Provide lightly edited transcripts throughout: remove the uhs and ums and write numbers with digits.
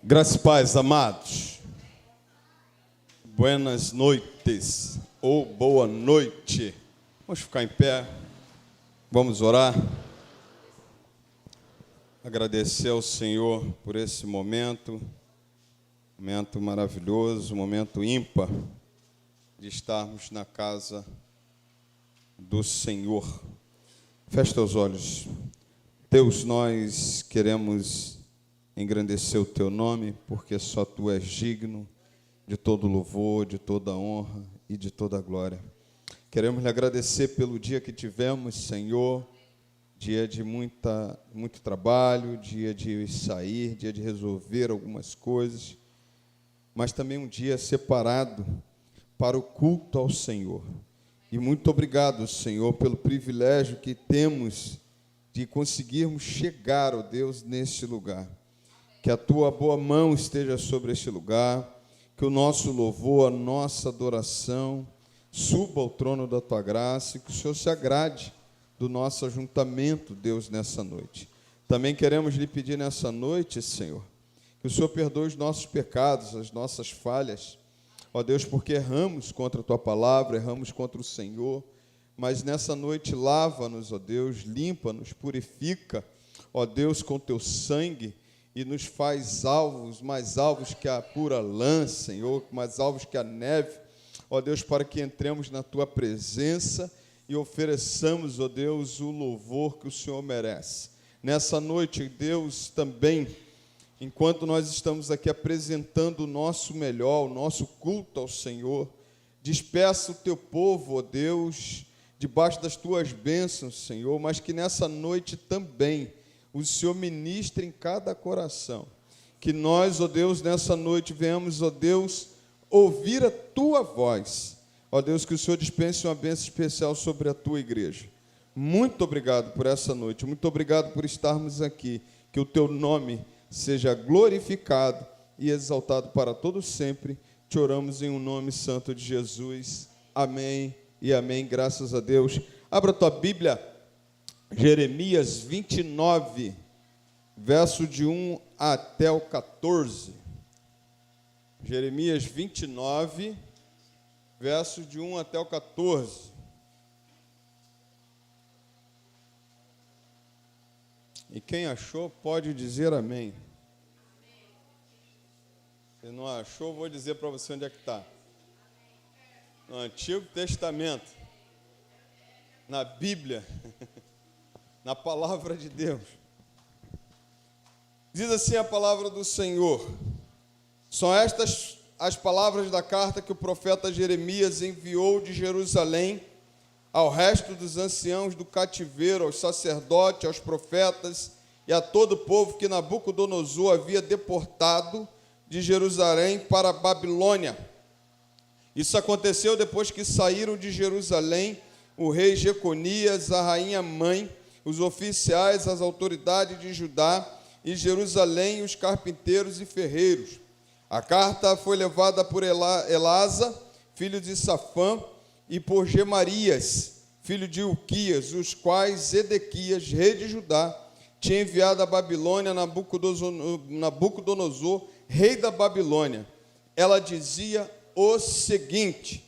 Graças e paz, amados. Buenas noites ou boa noite. Vamos ficar em pé, vamos orar. Agradecer ao Senhor por esse momento maravilhoso, momento ímpar de estarmos na casa do Senhor. Feche teus olhos. Deus, nós queremos engrandecer o teu nome, porque só tu és digno de todo louvor, de toda honra e de toda glória. Queremos lhe agradecer pelo dia que tivemos, Senhor, dia de muito trabalho, dia de sair, dia de resolver algumas coisas, mas também um dia separado para o culto ao Senhor. E muito obrigado, Senhor, pelo privilégio que temos de conseguirmos chegar, ó Deus, neste lugar. Que a tua boa mão esteja sobre este lugar, que o nosso louvor, a nossa adoração suba ao trono da tua graça e que o Senhor se agrade do nosso ajuntamento, Deus, nessa noite. Também queremos lhe pedir nessa noite, Senhor, que o Senhor perdoe os nossos pecados, as nossas falhas, ó Deus, porque erramos contra a tua palavra, erramos contra o Senhor, mas nessa noite lava-nos, ó Deus, limpa-nos, purifica, ó Deus, com teu sangue, e nos faz alvos, mais alvos que a pura lã, Senhor, mais alvos que a neve, ó Deus, para que entremos na tua presença e ofereçamos, ó Deus, o louvor que o Senhor merece. Nessa noite, Deus, também, enquanto nós estamos aqui apresentando o nosso melhor, o nosso culto ao Senhor, despeça o teu povo, ó Deus, debaixo das tuas bênçãos, Senhor, mas que nessa noite também o Senhor ministre em cada coração. Que nós, ó Deus, nessa noite venhamos, ó Deus, ouvir a tua voz. Ó Deus, que o Senhor dispense uma bênção especial sobre a tua igreja. Muito obrigado por essa noite. Muito obrigado por estarmos aqui. Que o teu nome seja glorificado e exaltado para todo sempre. Te oramos em um nome santo de Jesus. Amém e amém. Graças a Deus. Abra a tua Bíblia. Jeremias 29, verso de 1 até o 14. Jeremias 29, verso de 1 até o 14. E quem achou pode dizer amém. Se não achou, vou dizer para você onde é que está. No Antigo Testamento, na Bíblia, na palavra de Deus. Diz assim a palavra do Senhor: são estas as palavras da carta que o profeta Jeremias enviou de Jerusalém ao resto dos anciãos do cativeiro, aos sacerdotes, aos profetas e a todo o povo que Nabucodonosor havia deportado de Jerusalém para a Babilônia. Isso aconteceu depois que saíram de Jerusalém o rei Jeconias, a rainha mãe, os oficiais, as autoridades de Judá e Jerusalém, os carpinteiros e ferreiros. A carta foi levada por Elasa, filho de Safã, e por Gemarias, filho de Ilquias, os quais Zedequias, rei de Judá, tinha enviado à Babilônia Nabucodonosor, rei da Babilônia. Ela dizia o seguinte: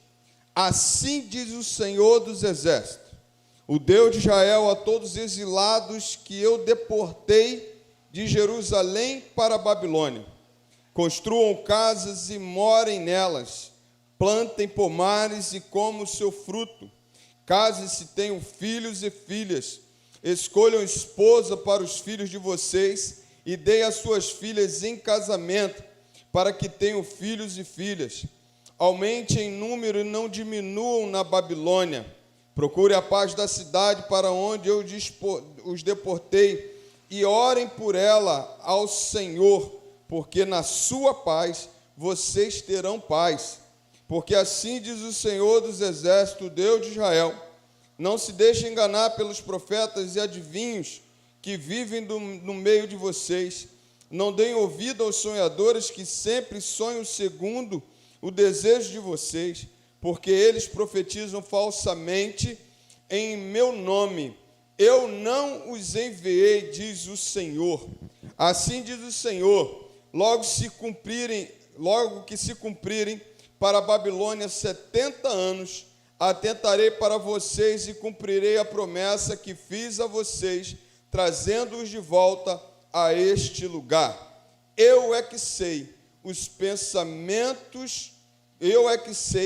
assim diz o Senhor dos Exércitos, o Deus de Israel, a todos os exilados que eu deportei de Jerusalém para a Babilônia: construam casas e morem nelas, plantem pomares e comam o seu fruto, casem-se, tenham filhos e filhas, escolham esposa para os filhos de vocês e deem as suas filhas em casamento, para que tenham filhos e filhas. Aumente em número e não diminuam na Babilônia. Procure a paz da cidade para onde eu os deportei e orem por ela ao Senhor, porque na sua paz vocês terão paz. Porque assim diz o Senhor dos Exércitos, Deus de Israel: não se deixe enganar pelos profetas e adivinhos que vivem no meio de vocês. Não deem ouvido aos sonhadores que sempre sonham segundo o desejo de vocês, porque eles profetizam falsamente em meu nome. Eu não os enviei, diz o Senhor. Assim diz o Senhor: logo que se cumprirem para a Babilônia 70 anos, atentarei para vocês e cumprirei a promessa que fiz a vocês, trazendo-os de volta a este lugar. Eu é que sei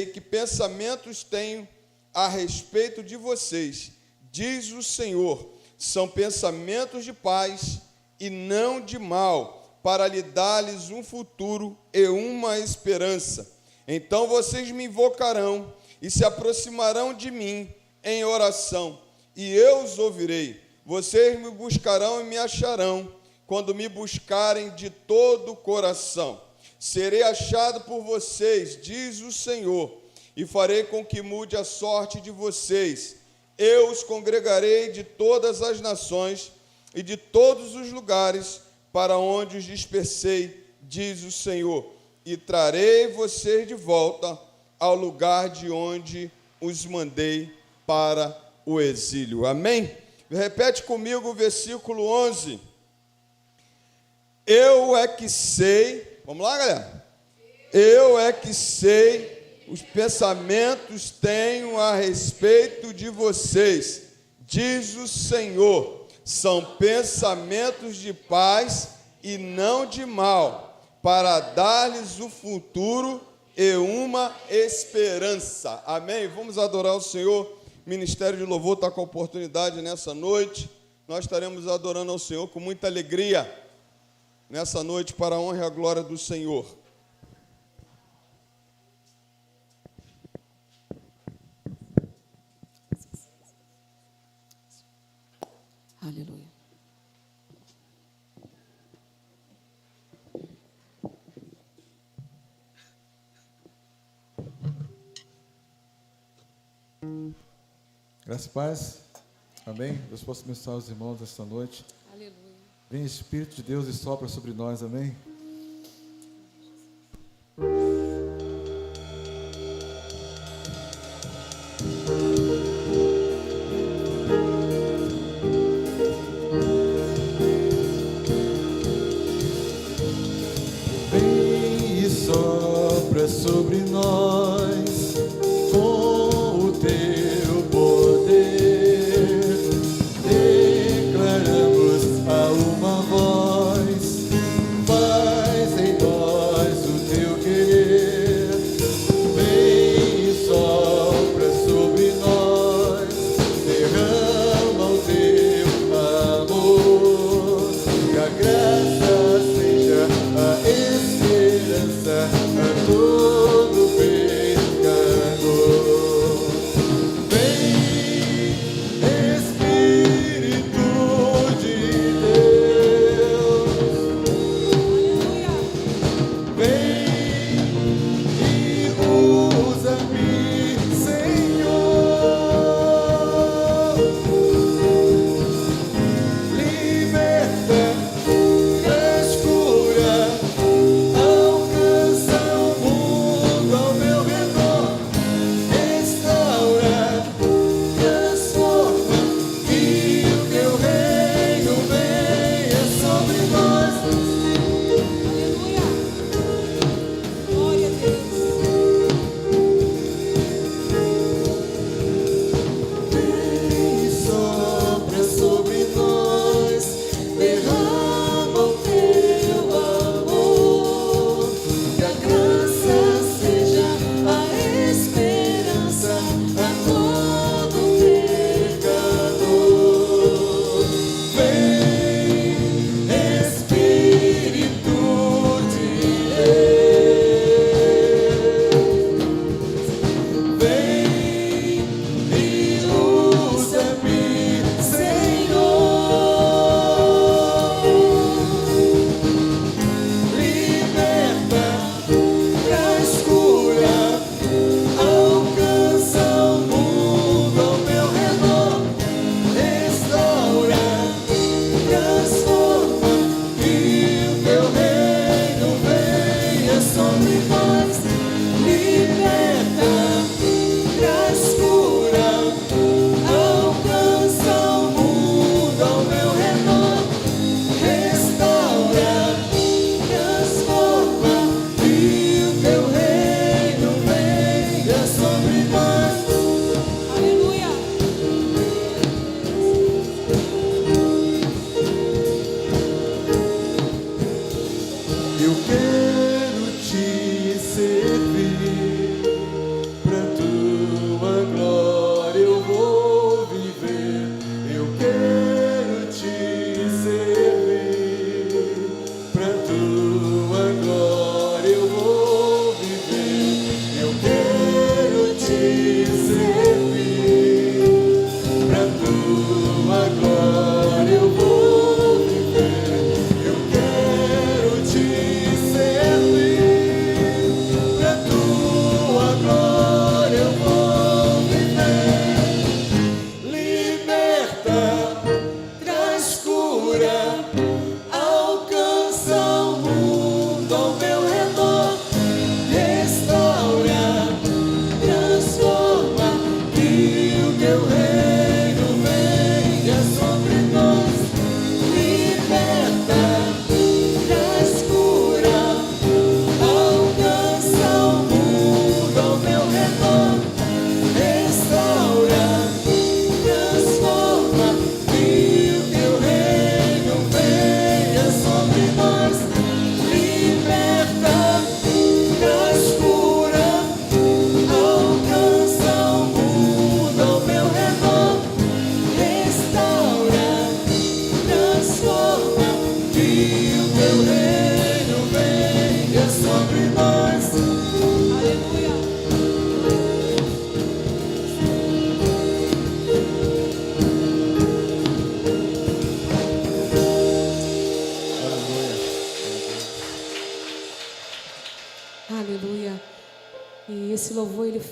que pensamentos tenho a respeito de vocês, diz o Senhor, são pensamentos de paz e não de mal, para lhe dar-lhes um futuro e uma esperança. Então vocês me invocarão e se aproximarão de mim em oração, e eu os ouvirei. Vocês me buscarão e me acharão, quando me buscarem de todo o coração. Serei achado por vocês, diz o Senhor, e farei com que mude a sorte de vocês. Eu os congregarei de todas as nações e de todos os lugares para onde os dispersei, diz o Senhor, e trarei vocês de volta ao lugar de onde os mandei para o exílio. Amém? Repete comigo o versículo 11. Eu é que sei, vamos lá, galera? Eu é que sei, os pensamentos tenho a respeito de vocês, diz o Senhor, são pensamentos de paz e não de mal, para dar-lhes o futuro e uma esperança. Amém? Vamos adorar o Senhor. O Ministério de Louvor está com a oportunidade nessa noite. Nós estaremos adorando ao Senhor com muita alegria nessa noite, para a honra e a glória do Senhor. Aleluia. Graça e paz. Amém. Deus possa abençoar os irmãos esta noite. Aleluia. Vem Espírito de Deus e sopra sobre nós. Amém. Vem e sopra sobre nós com o teu poder. Declaramos a uma voz, faz em nós o teu querer. Vem e sopra sobre nós, derrama o teu amor, que a graça seja a esperança a todo pecador.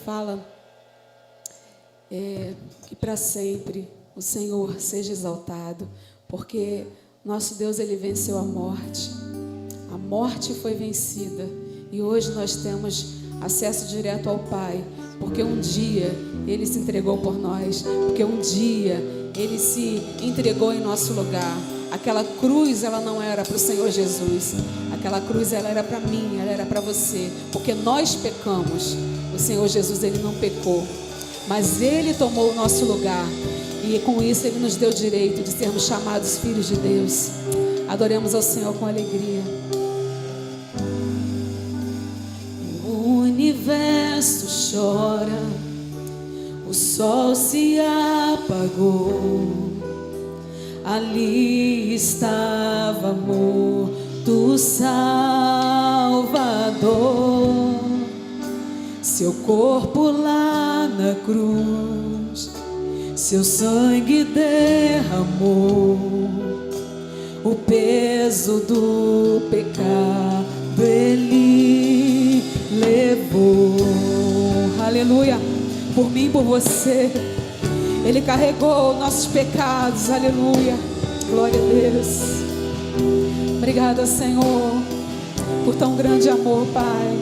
fala que para sempre o Senhor seja exaltado, porque nosso Deus, Ele venceu a morte. A morte foi vencida e hoje nós temos acesso direto ao Pai, porque um dia Ele se entregou por nós, porque um dia Ele se entregou em nosso lugar. Aquela cruz, ela não era para o Senhor Jesus, aquela cruz, ela era para mim, ela era para você, porque nós pecamos. O Senhor Jesus, Ele não pecou, mas Ele tomou o nosso lugar, e com isso Ele nos deu o direito de sermos chamados filhos de Deus. Adoremos ao Senhor com alegria. O universo chora, o sol se apagou, ali estava morto o Salvador, seu corpo lá na cruz, seu sangue derramou, o peso do pecado Ele levou. Aleluia. Por mim, por você, Ele carregou nossos pecados. Aleluia. Glória a Deus. Obrigada, Senhor, por tão grande amor, Pai.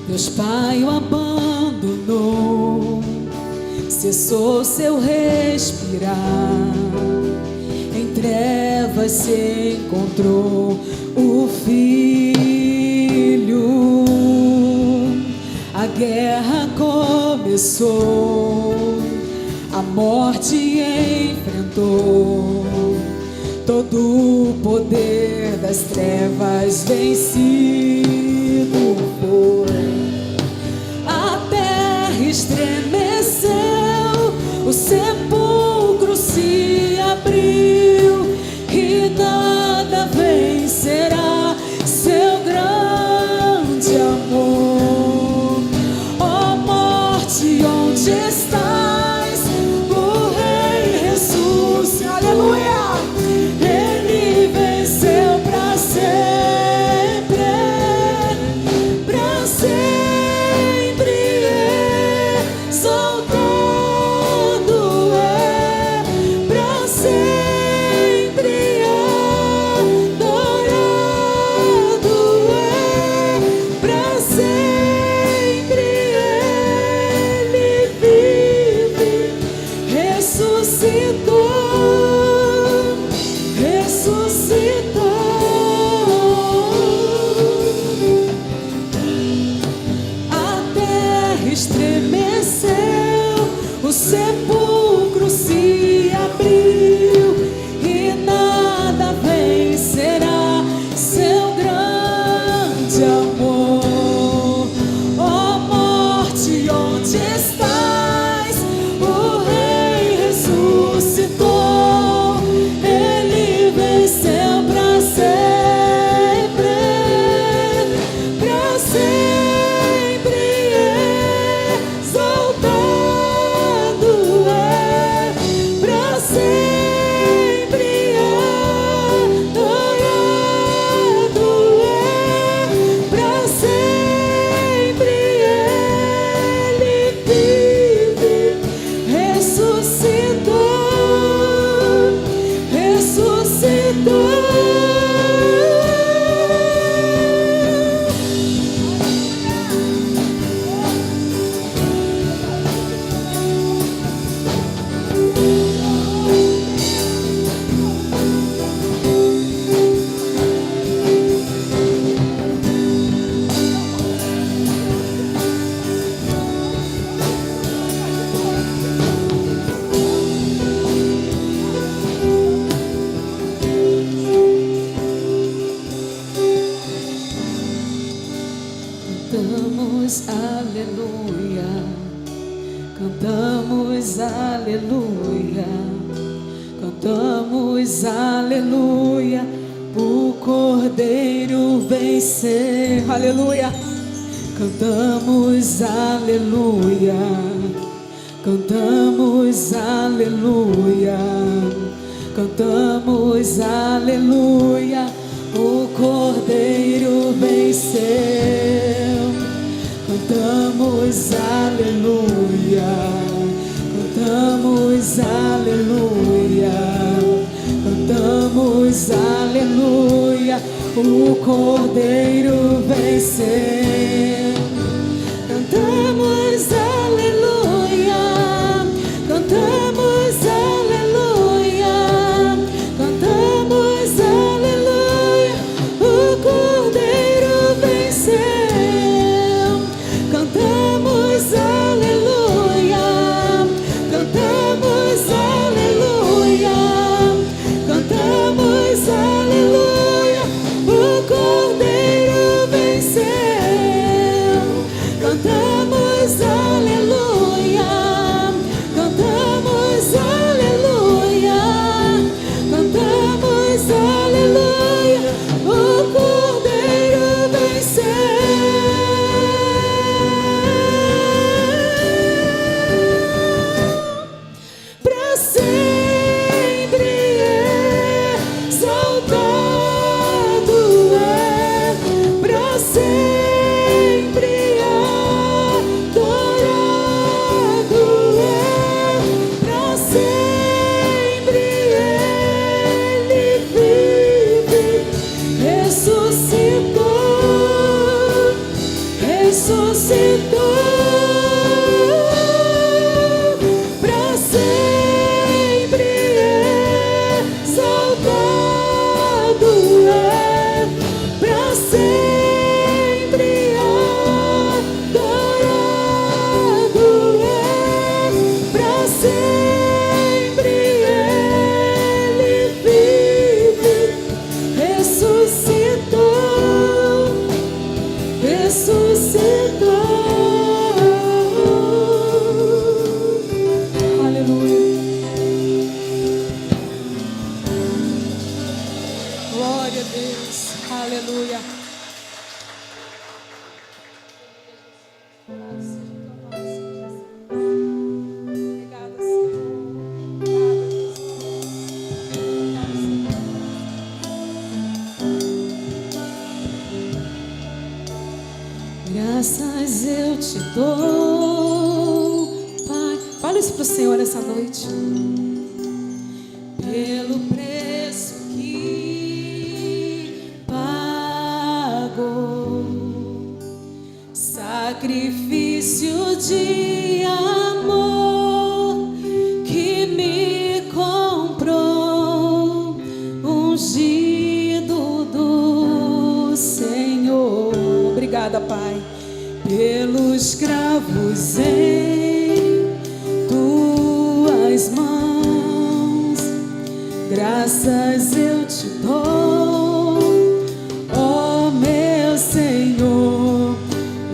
Deus Pai o abandonou, cessou seu respirar, em trevas se encontrou o Filho. A guerra começou, a morte enfrentou, todo o poder das trevas vencido foi. A terra estremeceu, o sepulcro se abriu, e nada vencerá seu grande amor. Ó morte, onde estás? O Rei ressuscitou. Aleluia! Ele venceu para sempre, exaltado é, para sempre adorado é, para sempre Ele vive, ressuscitou, ressuscitou. A terra estremeceu, o sepulcro se abriu, e nada vencerá seu grande amor. Ó morte, onde estás? O Rei ressuscitou, Ele venceu para sempre, exaltado é, para sempre adorado é, para sempre Ele vive, ressuscitou, ressuscitou. Cantamos aleluia, cantamos aleluia, cantamos aleluia, o Cordeiro vencer. Aleluia. Cantamos aleluia, cantamos aleluia, cantamos aleluia, O Cordeiro venceu. Cantamos aleluia. Cantamos aleluia. Cantamos aleluia. O Cordeiro venceu. Cantamos aleluia. Cantamos aleluia. Cantamos aleluia. O Cordeiro venceu. Cantamos aleluia. Cantamos aleluia. Cantamos aleluia. O Cordeiro venceu. Cantamos aleluia. Cantamos aleluia. Cantamos aleluia. O Cordeiro venceu. Pra sempre exaltado é, pra sempre adorado é, pra sempre ele vive, ressuscitou, ressuscitou. Pra sempre exaltado é, pra sempre adorado é, pra sempre ele vive, ressuscitou, ressuscitou. Aleluia. Glória a Deus. Aleluia. Obrigada, Senhor. Graças eu te dou, Pai. Fala isso pro Senhor essa noite. Pelo preço que pagou, sacrifício de amor que me comprou, ungido do Senhor. Obrigada, Pai, pelos cravos em tuas mãos. Graças eu te dou, ó meu Senhor.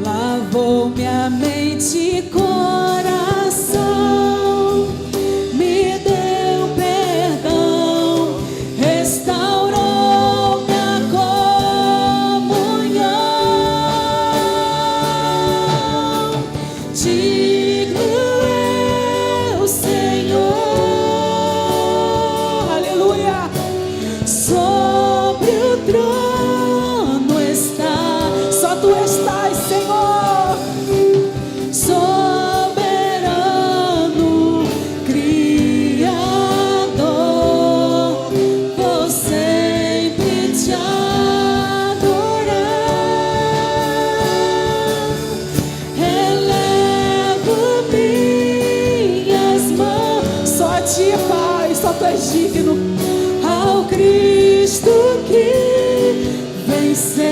Lavou minha mente e coração, me deu perdão, restaurou minha comunhão. Digno é o Senhor, aleluia. Sobre o trono está, só tu estás, Senhor, soberano, Criador. Vou sempre te adorar. Elevo minhas mãos, só ti, Pai, só tu és digno, ao Cristo que venceu.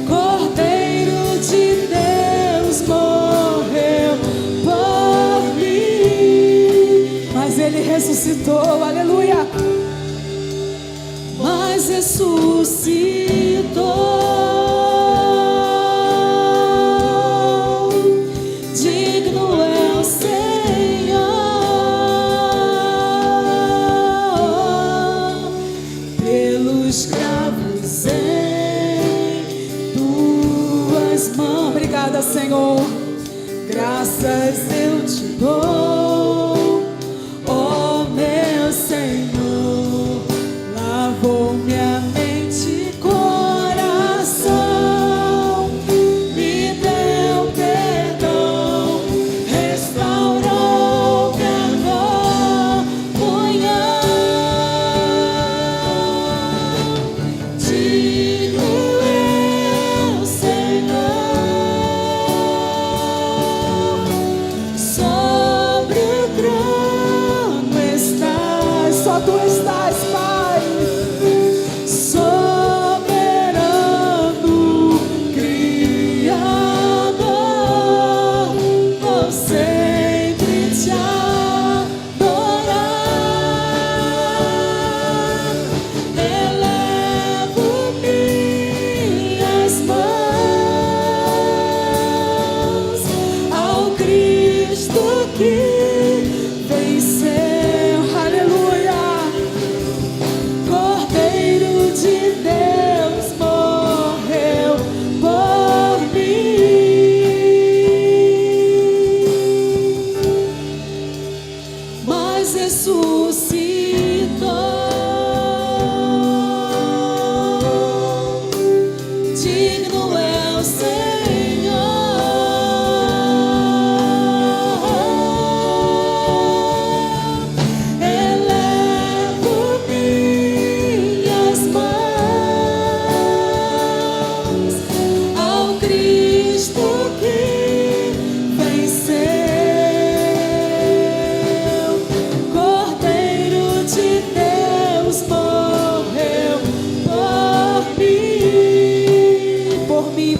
Cordeiro de Deus morreu por mim, mas ele ressuscitou, aleluia. Mas ressuscitou. Digno é o Senhor, pelos cravos em tuas mãos. Obrigada, Senhor. Graças eu te dou, ó meu Senhor. que venceu, aleluia. Cordeiro de Deus morreu por mim, mas ressuscitou. Digno é o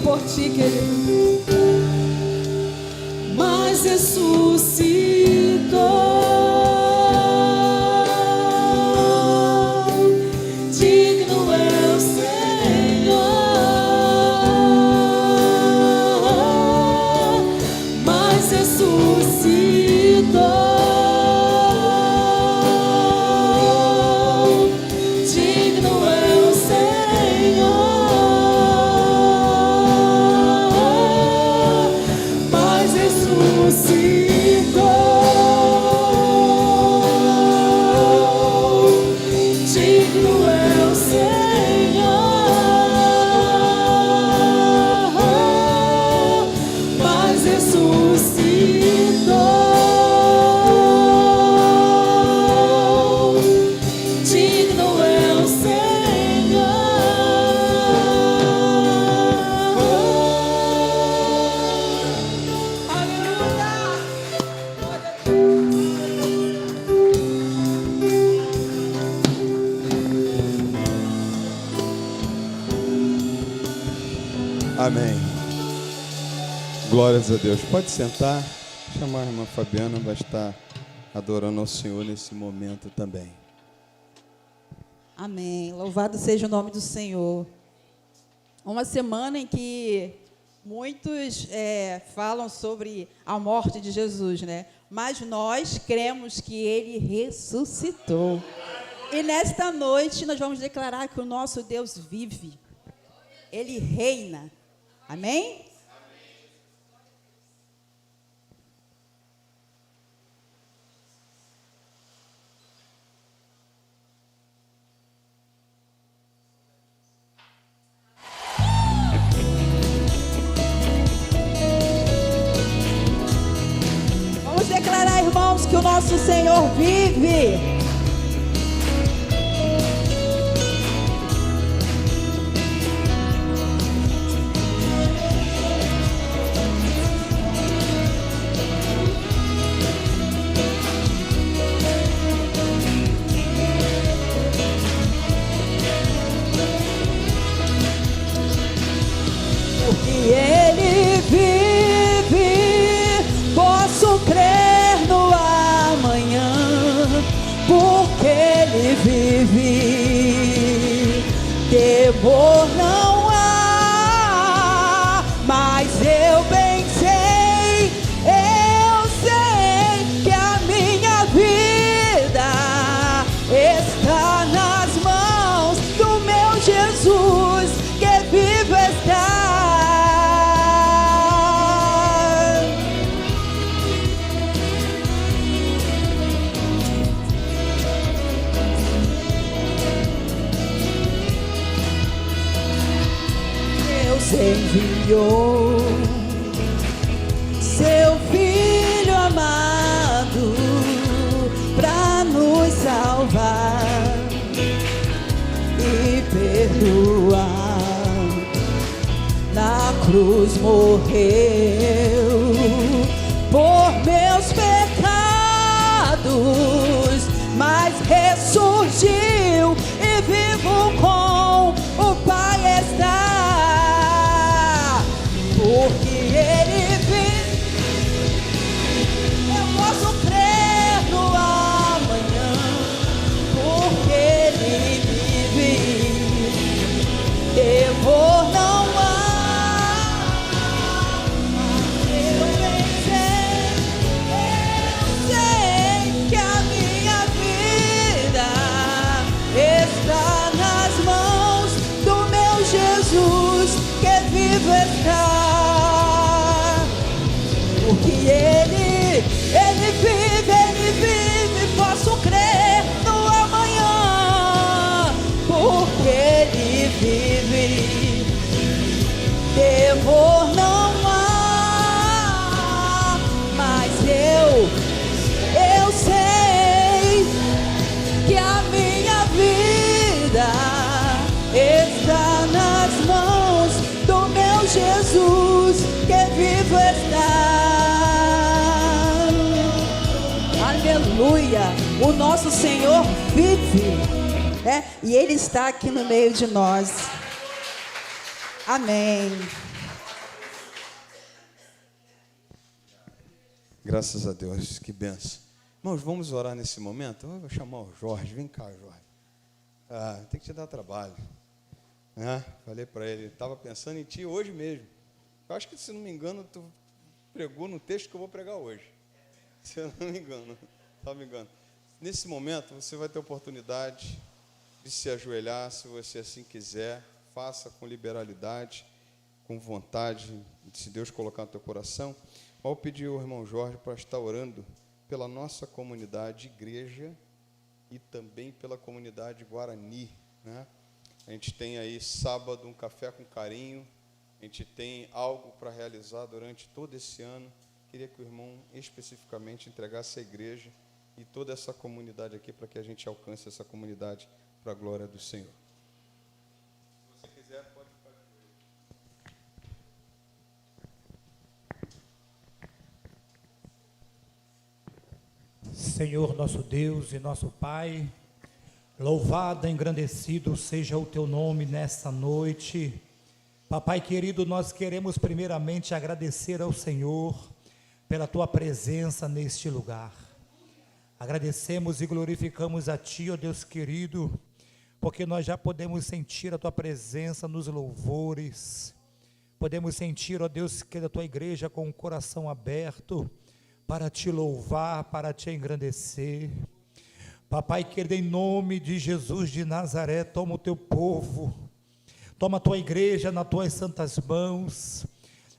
por ti, querido, mas ressuscitou. Digno é o Senhor, mas ressuscitou. Digno é o Senhor. Digno é o Senhor, mas ressuscitou. Digno é o Senhor. Amém. Glórias a Deus. Pode sentar. Chamar a irmã Fabiana, vai estar adorando ao Senhor nesse momento também. Amém. Louvado seja o nome do Senhor. Uma semana em que muitos falam sobre a morte de Jesus, né? Mas nós cremos que Ele ressuscitou. E nesta noite nós vamos declarar que o nosso Deus vive. Ele reina. Amém? Vamos declarar, irmãos, que o nosso Senhor vive. Ele vive, posso crer no amanhã, porque Ele vive. Temor não há, mas eu bem sei, eu sei que a minha vida está nas mãos do meu Jesus, que vivo está. Enviou seu Filho amado para nos salvar e perdoar. Na cruz morreu por meus pecados, mas ressurgiu e vivo com o Pai está. Porque Ele vive, eu posso crer no amanhã, porque Ele vive. Temor não há, eu bem sei, eu vivo está, porque Ele vive, posso crer no amanhã, porque Ele vive, temor não há, mas eu sei que a minha vida está nas mãos do meu Jesus, que vivo está. Aleluia! O nosso Senhor vive, e Ele está aqui no meio de nós. Amém. Graças a Deus, que benção. Irmãos, vamos orar nesse momento? Eu vou chamar o Jorge. Vem cá, Jorge. Tem que te dar trabalho. Falei para ele, estava pensando em ti hoje mesmo. Eu acho que, se não me engano, tu pregou no texto que eu vou pregar hoje. Se eu não me engano. Nesse momento, você vai ter oportunidade de se ajoelhar, se você assim quiser. Faça com liberalidade, com vontade, se Deus colocar no teu coração. Vou pedir ao irmão Jorge para estar orando pela nossa comunidade igreja e também pela comunidade Guarani, né? A gente tem aí sábado um café com carinho, a gente tem algo para realizar durante todo esse ano. Queria que o irmão especificamente entregasse a igreja e toda essa comunidade aqui, para que a gente alcance essa comunidade para a glória do Senhor. Se você quiser, pode ficar com ele. Senhor nosso Deus e nosso Pai, louvado e engrandecido seja o Teu nome nesta noite. Papai querido, nós queremos primeiramente agradecer ao Senhor pela Tua presença neste lugar. Agradecemos e glorificamos a Ti, ó Deus querido, porque nós já podemos sentir a Tua presença nos louvores. Podemos sentir, ó Deus querido, a Tua igreja com o coração aberto para Te louvar, para Te engrandecer. Papai querido, em nome de Jesus de Nazaré, toma o Teu povo, toma a Tua igreja nas Tuas santas mãos.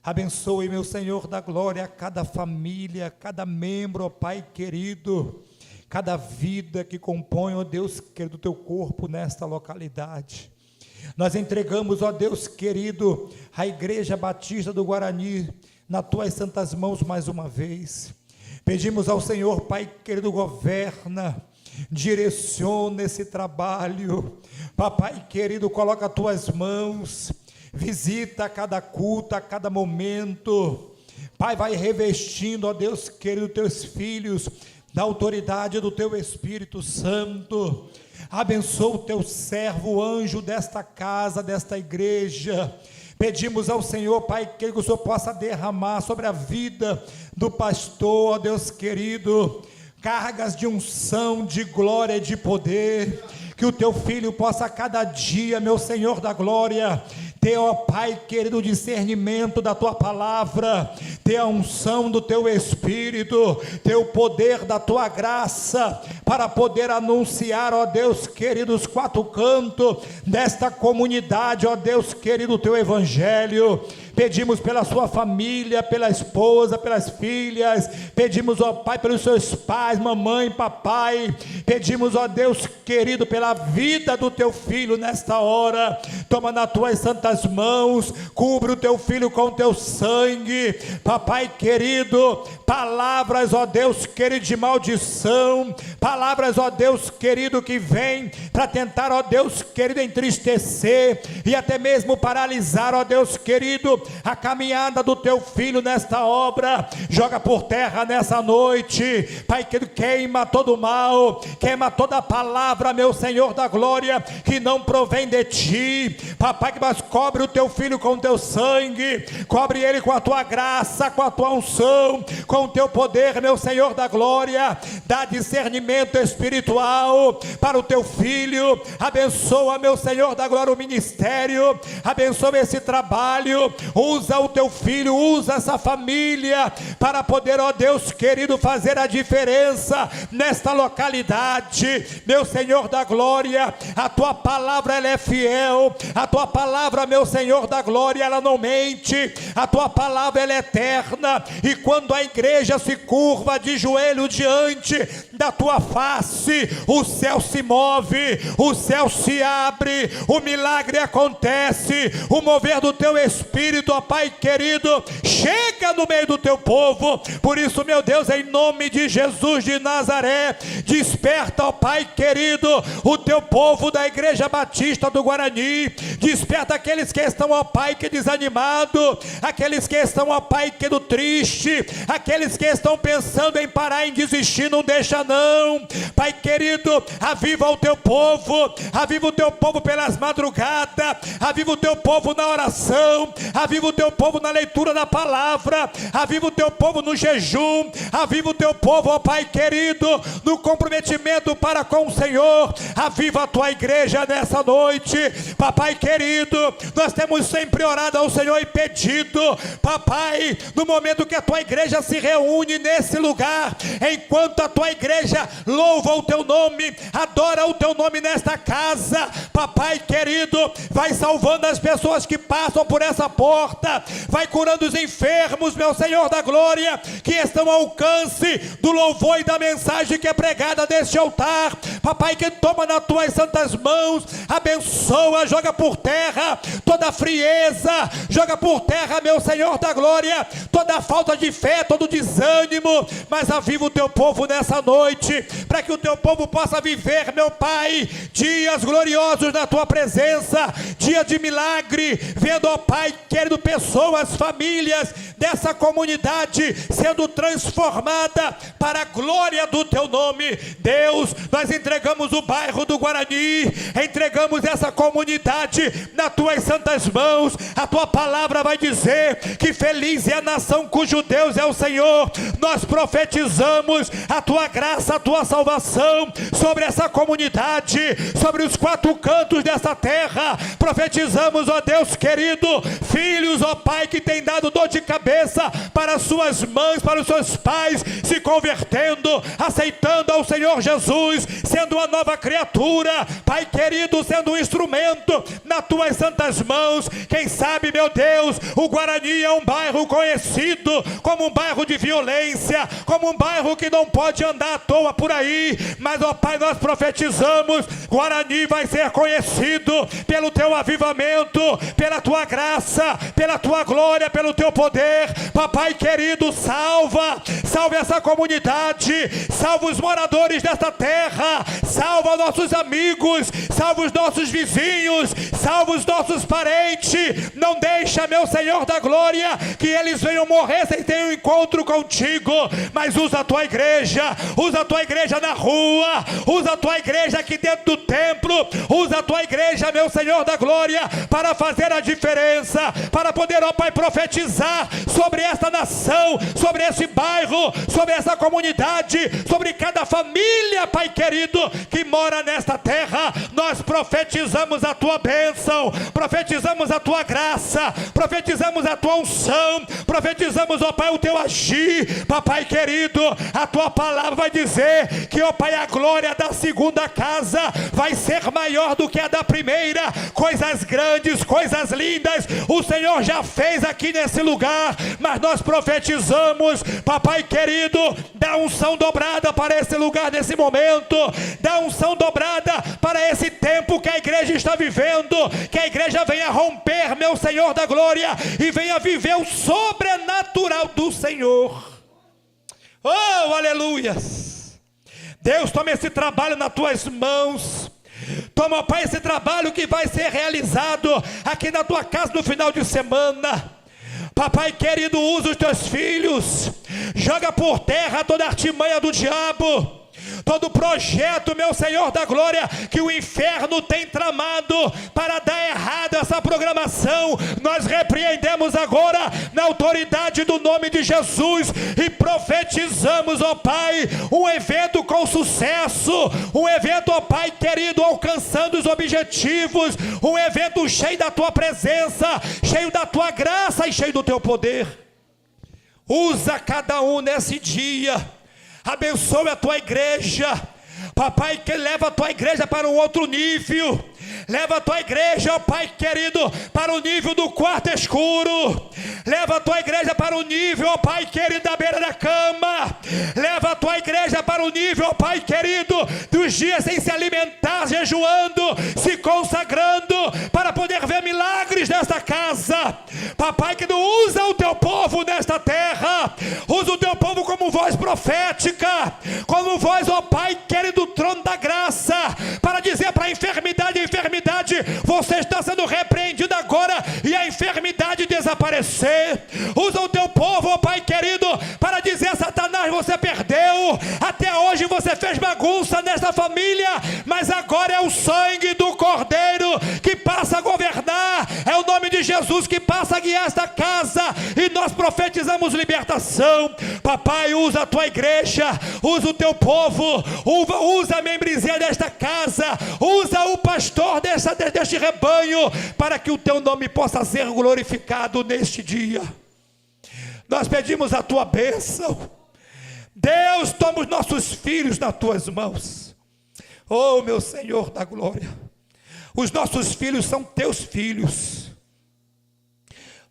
Abençoe, meu Senhor da glória, cada família, cada membro, ó Pai querido, cada vida que compõe, ó Deus querido, o Teu corpo nesta localidade. Nós entregamos, ó Deus querido, a Igreja Batista do Guarani nas Tuas santas mãos mais uma vez. Pedimos ao Senhor, Pai querido, governa, direciona esse trabalho. Papai querido, coloca as Tuas mãos, visita cada culto, a cada momento. Pai, vai revestindo, ó Deus querido, Teus filhos da autoridade do Teu Espírito Santo. Abençoa o Teu servo, o anjo desta casa, desta igreja. Pedimos ao Senhor, Pai, que o Senhor possa derramar sobre a vida do pastor, ó Deus querido, cargas de unção, de glória e de poder. Que o Teu filho possa cada dia, meu Senhor da glória, ter, ó Pai querido, o discernimento da Tua palavra, ter a unção do Teu Espírito, ter o poder da Tua graça, para poder anunciar, ó Deus querido, os quatro cantos desta comunidade, ó Deus querido, o Teu Evangelho. Pedimos pela sua família, pela esposa, pelas filhas. Pedimos, ó Pai, pelos seus pais, mamãe, papai. Pedimos, ó Deus querido, pela vida do Teu filho nesta hora. Toma nas Tuas santas mãos, cubre o Teu filho com o Teu sangue. Papai querido, palavras, ó Deus querido, de maldição. Palavras, ó Deus querido, que vem para tentar, ó Deus querido, entristecer e até mesmo paralisar, ó Deus querido, a caminhada do Teu filho nesta obra. Joga por terra nessa noite, Pai querido, queima todo o mal, queima toda a palavra, meu Senhor da glória, que não provém de Ti. Papai, mas cobre o Teu filho com o Teu sangue, cobre ele com a Tua graça, com a Tua unção, com o Teu poder, meu Senhor da glória. Dá discernimento espiritual para o Teu filho. Abençoa, meu Senhor da glória, o ministério. Abençoa esse trabalho. Usa o Teu filho, usa essa família para poder, ó Deus querido, fazer a diferença nesta localidade. Meu Senhor da glória, a Tua palavra ela é fiel, a Tua palavra, palavra, meu Senhor da glória, ela não mente, a tua palavra ela é eterna, e quando a igreja se curva de joelho diante da tua face, o céu se move, o céu se abre, o milagre acontece, o mover do teu Espírito, ó Pai querido, chega no meio do teu povo. Por isso, meu Deus, em nome de Jesus de Nazaré, desperta, ó Pai querido, o teu povo da Igreja Batista do Guarani, desperta aqueles que estão, ó Pai, que desanimado, aqueles que estão, ó Pai, que do triste, aqueles que estão pensando em parar, em desistir, não deixa não. Pai querido, aviva o teu povo pelas madrugadas, aviva o teu povo na oração, aviva o teu povo na leitura da palavra, aviva o teu povo no jejum, aviva o teu povo, ó Pai querido, no comprometimento para com o Senhor. Aviva a tua igreja nessa noite, papai querido. Nós temos sempre orado ao Senhor e pedido, papai, no momento que a tua igreja se reúne nesse lugar, enquanto a tua igreja louva o teu nome, adora o teu nome nesta casa, papai querido, vai salvando as pessoas que passam por essa porta, vai curando os enfermos, meu Senhor da glória, que estão ao alcance do louvor e da mensagem que é pregada deste altar. Papai, que toma nas tuas santas mãos, abençoa, joga por terra toda frieza, joga por terra, meu Senhor da glória, toda falta de fé, todo desânimo, mas aviva o teu povo nessa noite, para que o teu povo possa viver, meu Pai, dias gloriosos na tua presença, dia de milagre, vendo, ó Pai querido, pessoas, famílias dessa comunidade sendo transformada para a glória do teu nome. Deus, nós entregamos o bairro do Guarani, entregamos essa comunidade nas tuas santas mãos. A tua palavra vai dizer que feliz é a nação cujo Deus é o Senhor. Nós profetizamos a tua graça, a tua salvação sobre essa comunidade, sobre os quatro cantos dessa terra. Profetizamos, ó Deus querido, filhos, ó Pai, que tem dado dor de cabeça para suas mães, para os seus pais, se convertendo, aceitando ao Senhor Jesus, sendo uma nova criatura, Pai querido, sendo um instrumento nas tuas santas mãos. Quem sabe, meu Deus, o Guarani é um bairro conhecido como um bairro de violência, como um bairro que não pode andar à toa por aí, mas, ó Pai, nós profetizamos, Guarani vai ser conhecido pelo teu avivamento, pela tua graça, pela tua glória, pelo teu poder. Papai querido, salva essa comunidade, salva os moradores desta terra, salva nossos amigos, salva os nossos vizinhos, salva os nossos parentes. Não deixa, meu Senhor da glória, que eles venham morrer sem ter um encontro contigo, mas usa a tua igreja na rua, usa a tua igreja aqui dentro do templo, usa a tua igreja, meu Senhor da glória, para fazer a diferença, para poder, ó Pai, profetizar sobre esta nação, sobre esse bairro, sobre essa comunidade, sobre cada família, Pai querido, que mora nesta terra. Nós profetizamos a tua bênção, profetizamos a tua graça, profetizamos a tua unção, profetizamos, ó Pai, o teu agir. Papai querido, a tua palavra vai dizer que, ó Pai, a glória da segunda casa vai ser maior do que a da primeira. Coisas grandes, coisas lindas o Senhor já fez aqui nesse lugar, mas nós profetizamos, papai querido, dá unção dobrada para esse lugar nesse momento, dá unção dobrada para esse tempo que a igreja está vivendo, que a igreja venha romper, meu Senhor da glória, e venha viver o sobrenatural do Senhor. Oh, aleluias! Deus, toma esse trabalho nas tuas mãos. Toma, Pai, esse trabalho que vai ser realizado aqui na tua casa no final de semana. Papai querido, usa os teus filhos, joga por terra toda a artimanha do diabo, todo projeto, meu Senhor da glória, que o inferno tem tramado para dar errado essa programação. Nós repreendemos agora na autoridade do nome de Jesus e profetizamos, ó Pai, um evento com sucesso, um evento, ó Pai querido, alcançando os objetivos, um evento cheio da tua presença, cheio da tua graça e cheio do teu poder. Usa cada um nesse dia. Abençoe a tua igreja, papai, que leva a tua igreja para um outro nível. Leva a tua igreja, ó Pai querido, para o nível do quarto escuro. Leva a tua igreja para o nível, ó Pai querido, da beira da cama. Leva a tua igreja para o nível, ó Pai querido, dos dias sem se alimentar, jejuando, se consagrando, para poder ver milagres nesta casa. Papai, que não usa o teu povo nesta terra, usa o teu povo como voz profética, como voz, ó Pai querido, do trono da graça, para dizer para a enfermidade, você está sendo repreendida agora, e a enfermidade desaparecer. Usa o teu povo, ó Pai querido, para dizer: Satanás, você perdeu, até hoje você fez bagunça nesta família, mas agora é o sangue do Cordeiro que passa a governar, é o nome de Jesus que passa a guiar esta casa, e nós profetizamos libertação. Papai, usa a tua igreja, usa o teu povo, usa a membresia desta casa, usa o pastor deste rebanho, para que o teu nome possa ser glorificado neste dia. Nós pedimos a tua bênção. Deus, toma os nossos filhos nas tuas mãos. Oh, meu Senhor da glória, os nossos filhos são teus filhos.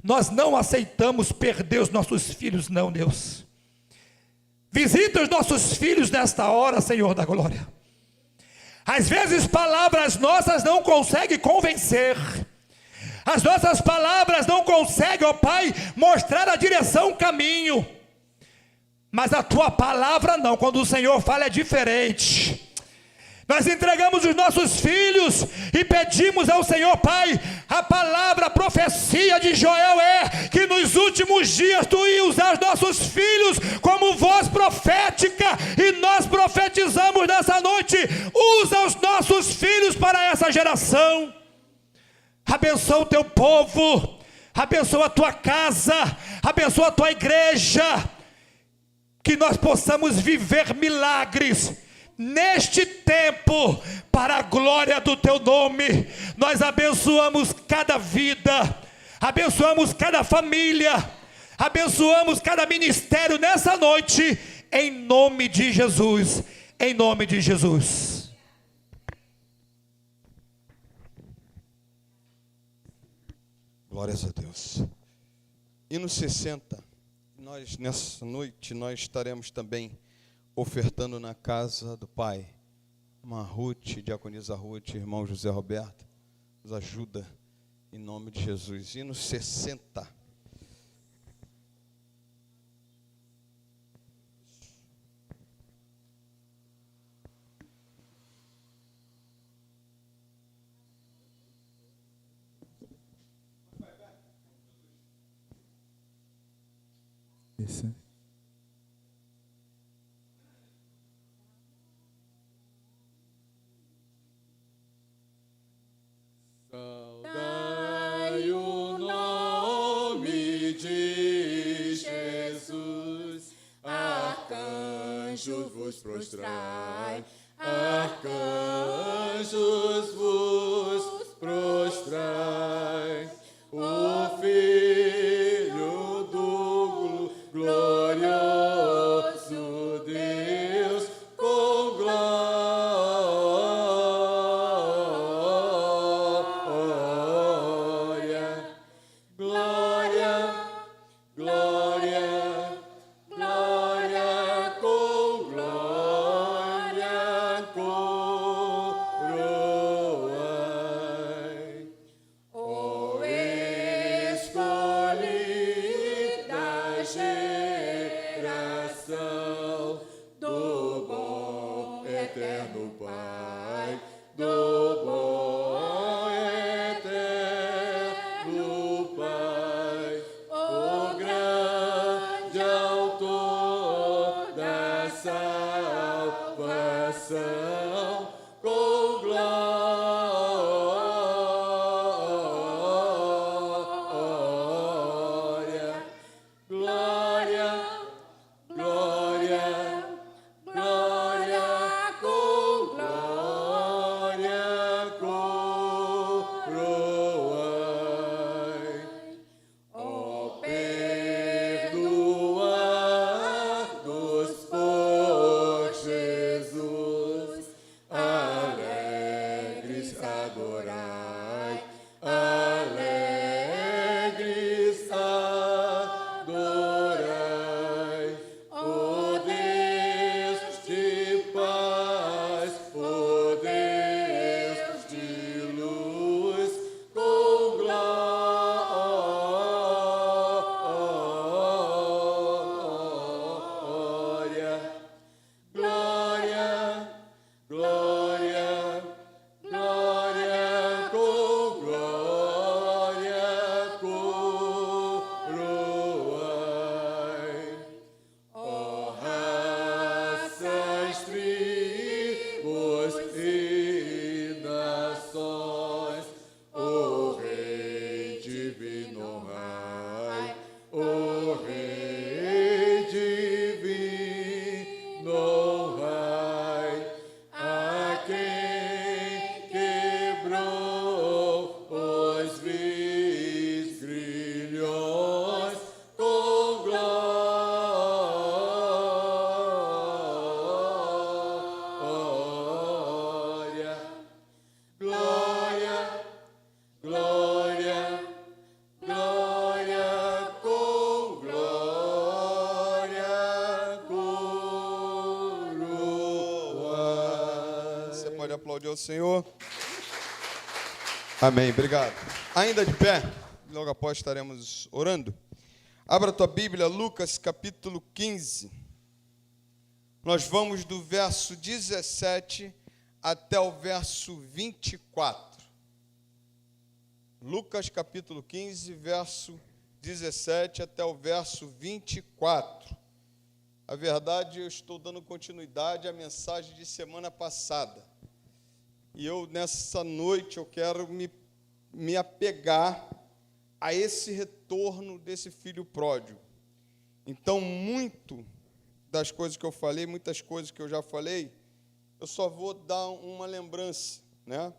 Nós não aceitamos perder os nossos filhos, não, Deus. Visita os nossos filhos nesta hora, Senhor da glória. Às vezes palavras nossas não conseguem convencer. As nossas palavras não conseguem, ó Pai, mostrar a direção, o caminho. Mas a tua palavra não, quando o Senhor fala é diferente. Nós entregamos os nossos filhos e pedimos ao Senhor, Pai, a palavra, a profecia de Joel é que nos últimos dias tu ia usar os nossos filhos como voz profética, e nós profetizamos nessa noite: usa os nossos filhos para essa geração. Abençoa o teu povo, abençoa a tua casa, abençoa a tua igreja, que nós possamos viver milagres neste tempo, para a glória do teu nome. Nós abençoamos cada vida, abençoamos cada família, abençoamos cada ministério nessa noite, em nome de Jesus, em nome de Jesus. Glórias a Deus. E no 60, nós nessa noite, nós estaremos também ofertando na casa do Pai. Uma Ruth, diaconisa Ruth, irmão José Roberto, nos ajuda em nome de Jesus. E no 60, Isso. Saudai o nome de Jesus, arcanjos vos prostrai, arcanjos vos prostrai, o Filho do glorioso Deus com glória, glória, glória, glória, com glória, coroa. aplaudir ao Senhor? Amém, obrigado. Ainda de pé, logo após estaremos orando. Abra a tua Bíblia, Lucas capítulo 15. Nós vamos do verso 17 até o verso 24. Lucas capítulo 15, verso 17 até o verso 24. A verdade, eu estou dando continuidade à mensagem de semana passada. E eu, nessa noite, eu quero me apegar a esse retorno desse filho pródigo. Então, muito das coisas que eu falei, muitas coisas que eu já falei, eu só vou dar uma lembrança, né?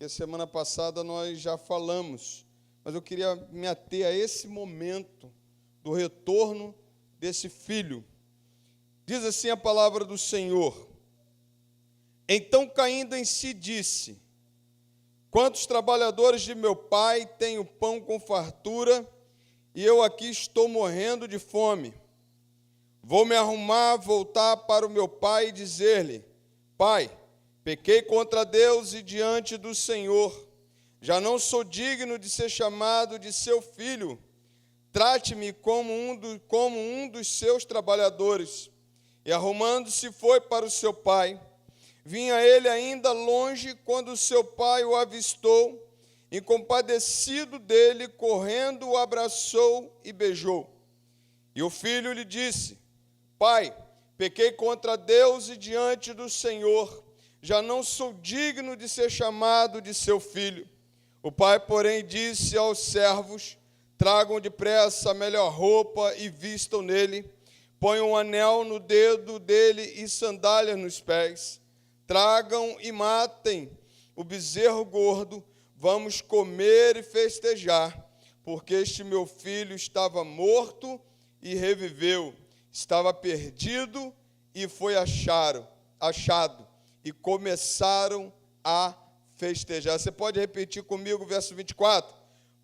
Que semana passada nós já falamos, mas eu queria me ater a esse momento do retorno desse filho. Diz assim a palavra do Senhor: então, caindo em si, disse: quantos trabalhadores de meu pai têm o pão com fartura, e eu aqui estou morrendo de fome. Vou me arrumar, voltar para o meu pai e dizer-lhe: Pai, pequei contra Deus e diante do Senhor. Já não sou digno de ser chamado de seu filho. Trate-me como um dos seus trabalhadores. E arrumando-se foi para o seu pai. Vinha ele ainda longe quando seu pai o avistou, e compadecido dele, correndo, o abraçou e beijou. E o filho lhe disse: Pai, pequei contra Deus e diante do Senhor. Já não sou digno de ser chamado de seu filho. O pai, porém, disse aos servos: tragam depressa a melhor roupa e vistam nele. Ponham um anel no dedo dele e sandálias nos pés. Tragam e matem o bezerro gordo. Vamos comer e festejar, porque este meu filho estava morto e reviveu. Estava perdido e foi achado. E começaram a festejar. Você pode repetir comigo o verso 24?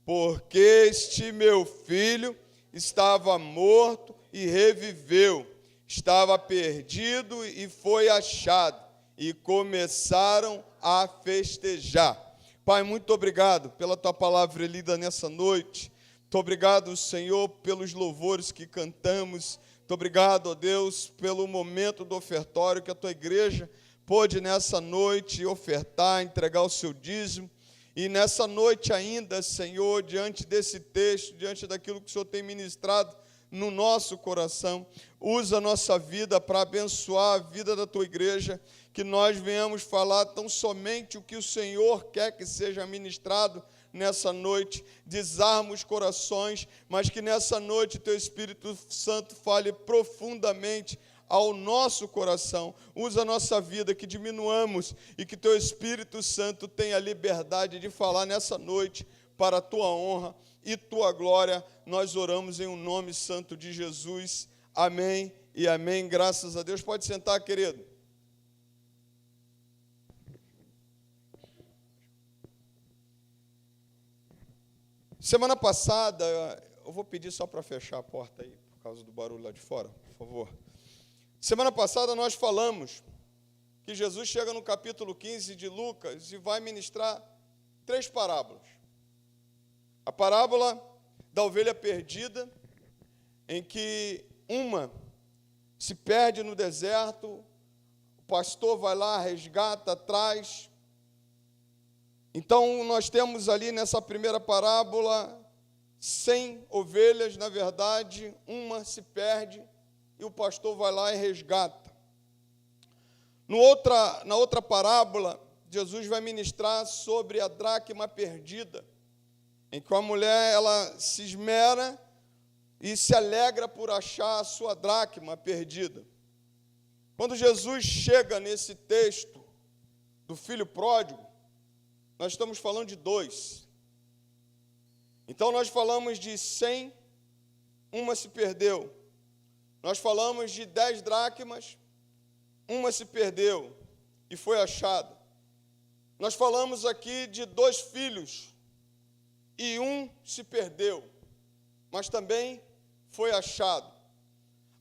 Porque este meu filho estava morto e reviveu. Estava perdido e foi achado. E começaram a festejar. Pai, muito obrigado pela tua palavra lida nessa noite. Muito obrigado, Senhor, pelos louvores que cantamos. Muito obrigado, ó Deus, pelo momento do ofertório que a tua igreja pôde nessa noite ofertar, entregar o seu dízimo. E nessa noite ainda, Senhor, diante desse texto, diante daquilo que o Senhor tem ministrado no nosso coração, usa a nossa vida para abençoar a vida da tua igreja, que nós venhamos falar tão somente o que o Senhor quer que seja ministrado nessa noite, desarma os corações, mas que nessa noite teu Espírito Santo fale profundamente ao nosso coração. Usa a nossa vida, que diminuamos e que teu Espírito Santo tenha liberdade de falar nessa noite para a tua honra e tua glória. Nós oramos em um nome santo de Jesus. Amém e amém. Graças a Deus. Pode sentar, querido. Semana passada, eu vou pedir só para fechar a porta aí, por causa do barulho lá de fora, por favor. Semana passada nós falamos que Jesus chega no capítulo 15 de Lucas e vai ministrar 3 parábolas. A parábola da ovelha perdida, em que uma se perde no deserto, o pastor vai lá, resgata, traz. Então, nós temos ali nessa primeira parábola 100 ovelhas, na verdade, uma se perde e o pastor vai lá e resgata. Na outra parábola, Jesus vai ministrar sobre a dracma perdida, em que a mulher ela se esmera e se alegra por achar a sua dracma perdida. Quando Jesus chega nesse texto do filho pródigo, nós estamos falando de 2. Então, nós falamos de 100, uma se perdeu. Nós falamos de 10 dracmas, uma se perdeu e foi achada. Nós falamos aqui de 2 filhos e um se perdeu, mas também foi achado.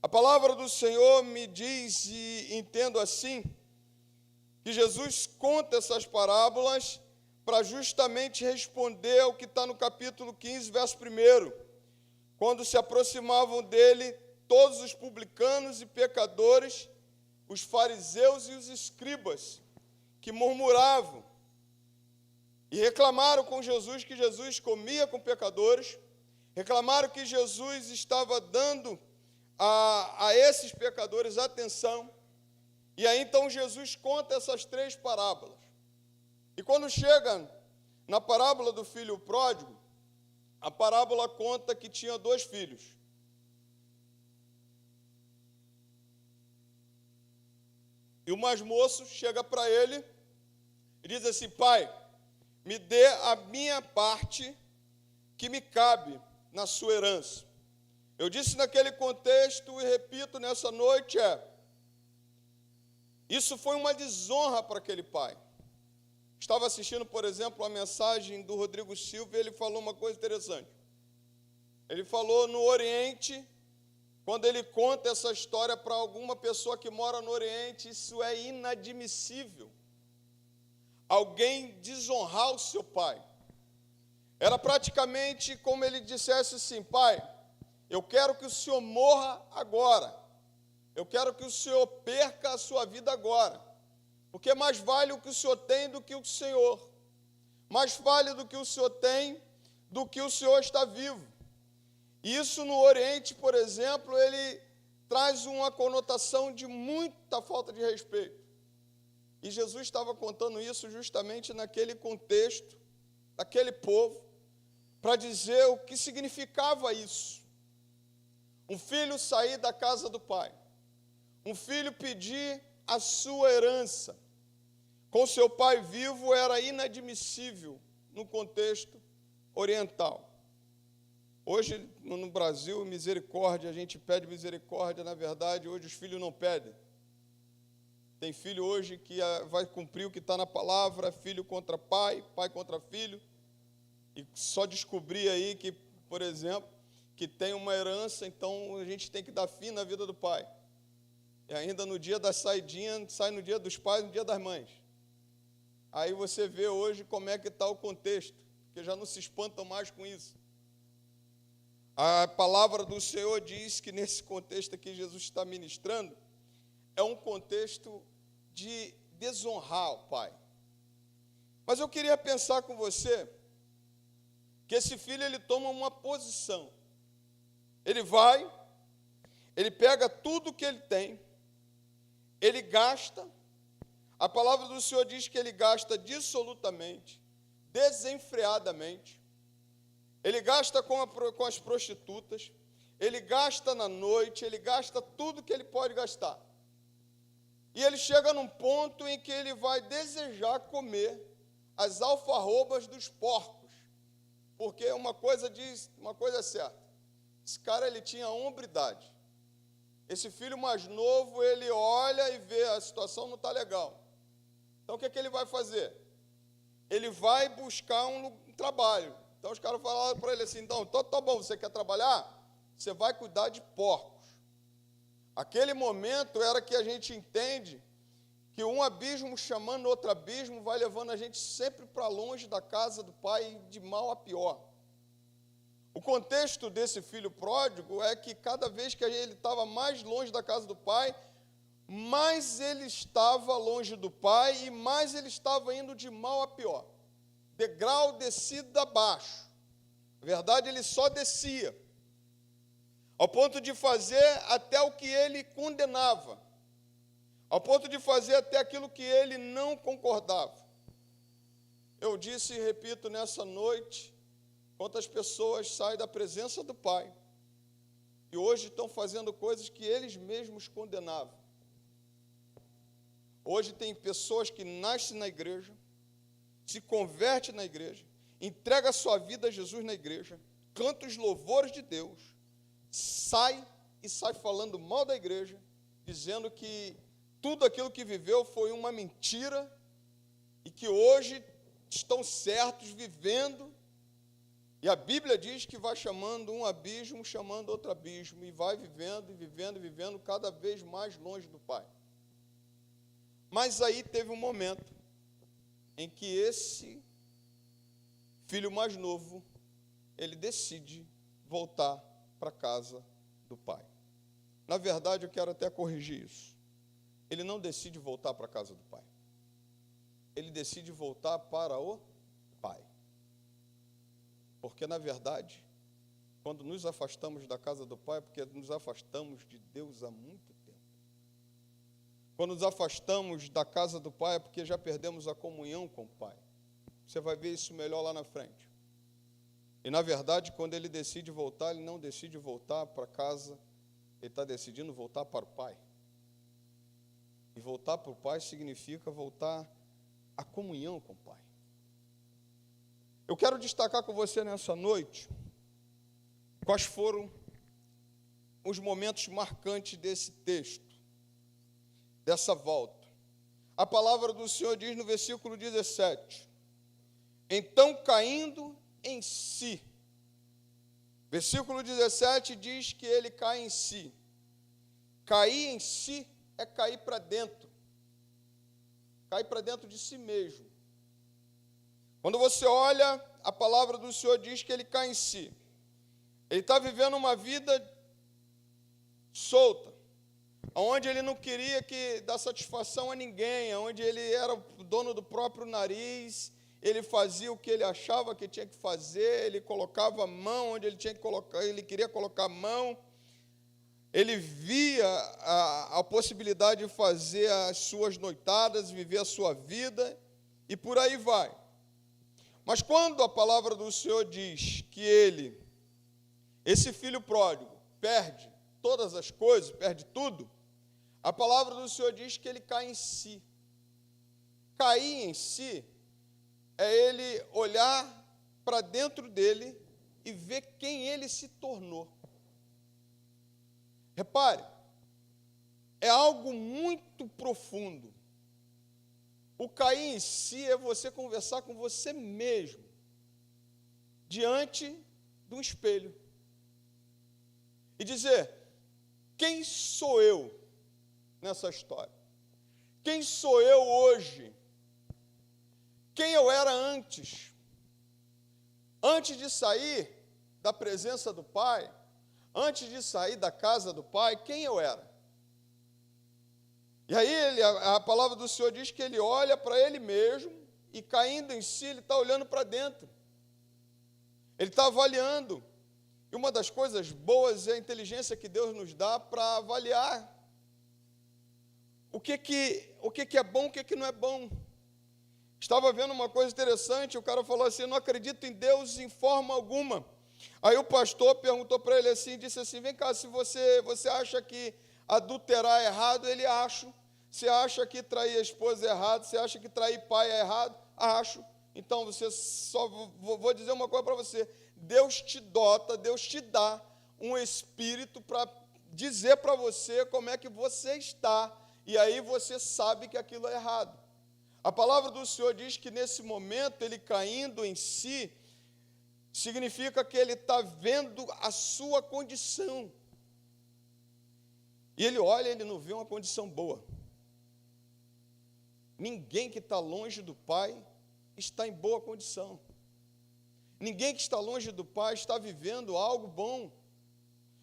A palavra do Senhor me diz, e entendo assim, que Jesus conta essas parábolas para justamente responder ao que está no capítulo 15, verso 1, quando se aproximavam dele todos os publicanos e pecadores, os fariseus e os escribas, que murmuravam e reclamaram com Jesus que Jesus comia com pecadores, reclamaram que Jesus estava dando a esses pecadores atenção. E aí então Jesus conta essas 3 parábolas. E quando chega na parábola do filho pródigo, a parábola conta que tinha 2 filhos. E o mais moço chega para ele e diz assim: pai, me dê a minha parte que me cabe na sua herança. Eu disse naquele contexto e repito nessa noite, isso foi uma desonra para aquele pai. Estava assistindo, por exemplo, a mensagem do Rodrigo Silva e ele falou uma coisa interessante. Ele falou no Oriente, quando ele conta essa história para alguma pessoa que mora no Oriente, isso é inadmissível. Alguém desonrar o seu pai. Era praticamente como ele dissesse assim: pai, eu quero que o senhor morra agora. Eu quero que o senhor perca a sua vida agora. Porque mais vale o que o senhor tem do que o Senhor. Mais vale do que o senhor tem do que o senhor está vivo. Isso no Oriente, por exemplo, ele traz uma conotação de muita falta de respeito. E Jesus estava contando isso justamente naquele contexto, daquele povo, para dizer o que significava isso. Um filho sair da casa do pai. Um filho pedir a sua herança. Com seu pai vivo era inadmissível no contexto oriental. Hoje, no Brasil, misericórdia, a gente pede misericórdia, na verdade, hoje os filhos não pedem. Tem filho hoje que vai cumprir o que está na palavra, filho contra pai, pai contra filho, e só descobrir aí que, por exemplo, que tem uma herança, então a gente tem que dar fim na vida do pai. E ainda no dia da saidinha, sai no dia dos pais, no dia das mães. Aí você vê hoje como é que está o contexto, porque já não se espantam mais com isso. A palavra do Senhor diz que nesse contexto aqui Jesus está ministrando, é um contexto de desonrar o pai. Mas eu queria pensar com você que esse filho ele toma uma posição. Ele vai, ele pega tudo que ele tem, ele gasta. A palavra do Senhor diz que ele gasta dissolutamente, desenfreadamente. Ele gasta com as prostitutas, ele gasta na noite, ele gasta tudo que ele pode gastar. E ele chega num ponto em que ele vai desejar comer as alfarrobas dos porcos. Porque uma coisa é certa, esse cara ele tinha hombridade. Esse filho mais novo, ele olha e vê a situação não está legal. Então o que é que ele vai fazer? Ele vai buscar um trabalho. Então os caras falaram para ele assim: então, tá bom, você quer trabalhar? Você vai cuidar de porcos. Aquele momento era que a gente entende que um abismo chamando outro abismo vai levando a gente sempre para longe da casa do pai, de mal a pior. O contexto desse filho pródigo é que cada vez que ele estava mais longe da casa do pai, mais ele estava longe do pai e mais ele estava indo de mal a pior. Degrau descido abaixo. Na verdade, ele só descia. Ao ponto de fazer até o que ele condenava. Ao ponto de fazer até aquilo que ele não concordava. Eu disse e repito nessa noite, quantas pessoas saem da presença do Pai e hoje estão fazendo coisas que eles mesmos condenavam. Hoje tem pessoas que nascem na igreja, se convertem na igreja, entrega a sua vida a Jesus na igreja, canta os louvores de Deus, sai falando mal da igreja, dizendo que tudo aquilo que viveu foi uma mentira e que hoje estão certos vivendo. E a Bíblia diz que vai chamando um abismo, chamando outro abismo, e vai vivendo, e vivendo, e vivendo cada vez mais longe do Pai. Mas aí teve um momento em que esse filho mais novo, ele decide voltar para a casa do pai. Na verdade, eu quero até corrigir isso. Ele não decide voltar para a casa do pai. Ele decide voltar para o pai. Porque, na verdade, quando nos afastamos da casa do pai, é porque nos afastamos de Deus há muito tempo. Quando nos afastamos da casa do pai, é porque já perdemos a comunhão com o pai. Você vai ver isso melhor lá na frente. E, na verdade, quando ele decide voltar, ele não decide voltar para casa, ele está decidindo voltar para o pai. E voltar para o pai significa voltar à comunhão com o pai. Eu quero destacar com você nessa noite quais foram os momentos marcantes desse texto, dessa volta. A palavra do Senhor diz no versículo 17: então, caindo em si. Versículo 17 diz que ele cai em si. Cair em si é cair para dentro. Cair para dentro de si mesmo. Quando você olha, a palavra do Senhor diz que ele cai em si. Ele está vivendo uma vida solta, onde ele não queria dar satisfação a ninguém, onde ele era o dono do próprio nariz, ele fazia o que ele achava que tinha que fazer, ele colocava a mão onde ele tinha que colocar, ele queria colocar a mão, ele via a possibilidade de fazer as suas noitadas, viver a sua vida, e por aí vai. Mas quando a palavra do Senhor diz que esse filho pródigo, perde todas as coisas, perde tudo, a palavra do Senhor diz que ele cai em si. Cair em si é ele olhar para dentro dele e ver quem ele se tornou. Repare, é algo muito profundo. O cair em si é você conversar com você mesmo, diante de um espelho, e dizer: quem sou eu nessa história? Quem sou eu hoje? Quem eu era antes? Antes de sair da presença do Pai, antes de sair da casa do Pai, quem eu era? E aí a palavra do Senhor diz que ele olha para ele mesmo e, caindo em si, ele está olhando para dentro. Ele está avaliando. E uma das coisas boas é a inteligência que Deus nos dá para avaliar o que é bom, o que não é bom. Estava vendo uma coisa interessante, o cara falou assim: eu não acredito em Deus em forma alguma. Aí o pastor perguntou para ele assim, disse assim: vem cá, se você acha que adulterar é errado? Ele: acho. Você acha que trair a esposa é errado? Você acha que trair pai é errado? Acho. Então, você só vou dizer uma coisa para você: Deus te dota, Deus te dá um espírito para dizer para você como é que você está, e aí você sabe que aquilo é errado. A palavra do Senhor diz que nesse momento, ele caindo em si, significa que ele está vendo a sua condição. E ele olha, ele não vê uma condição boa. Ninguém que está longe do Pai está em boa condição. Ninguém que está longe do Pai está vivendo algo bom.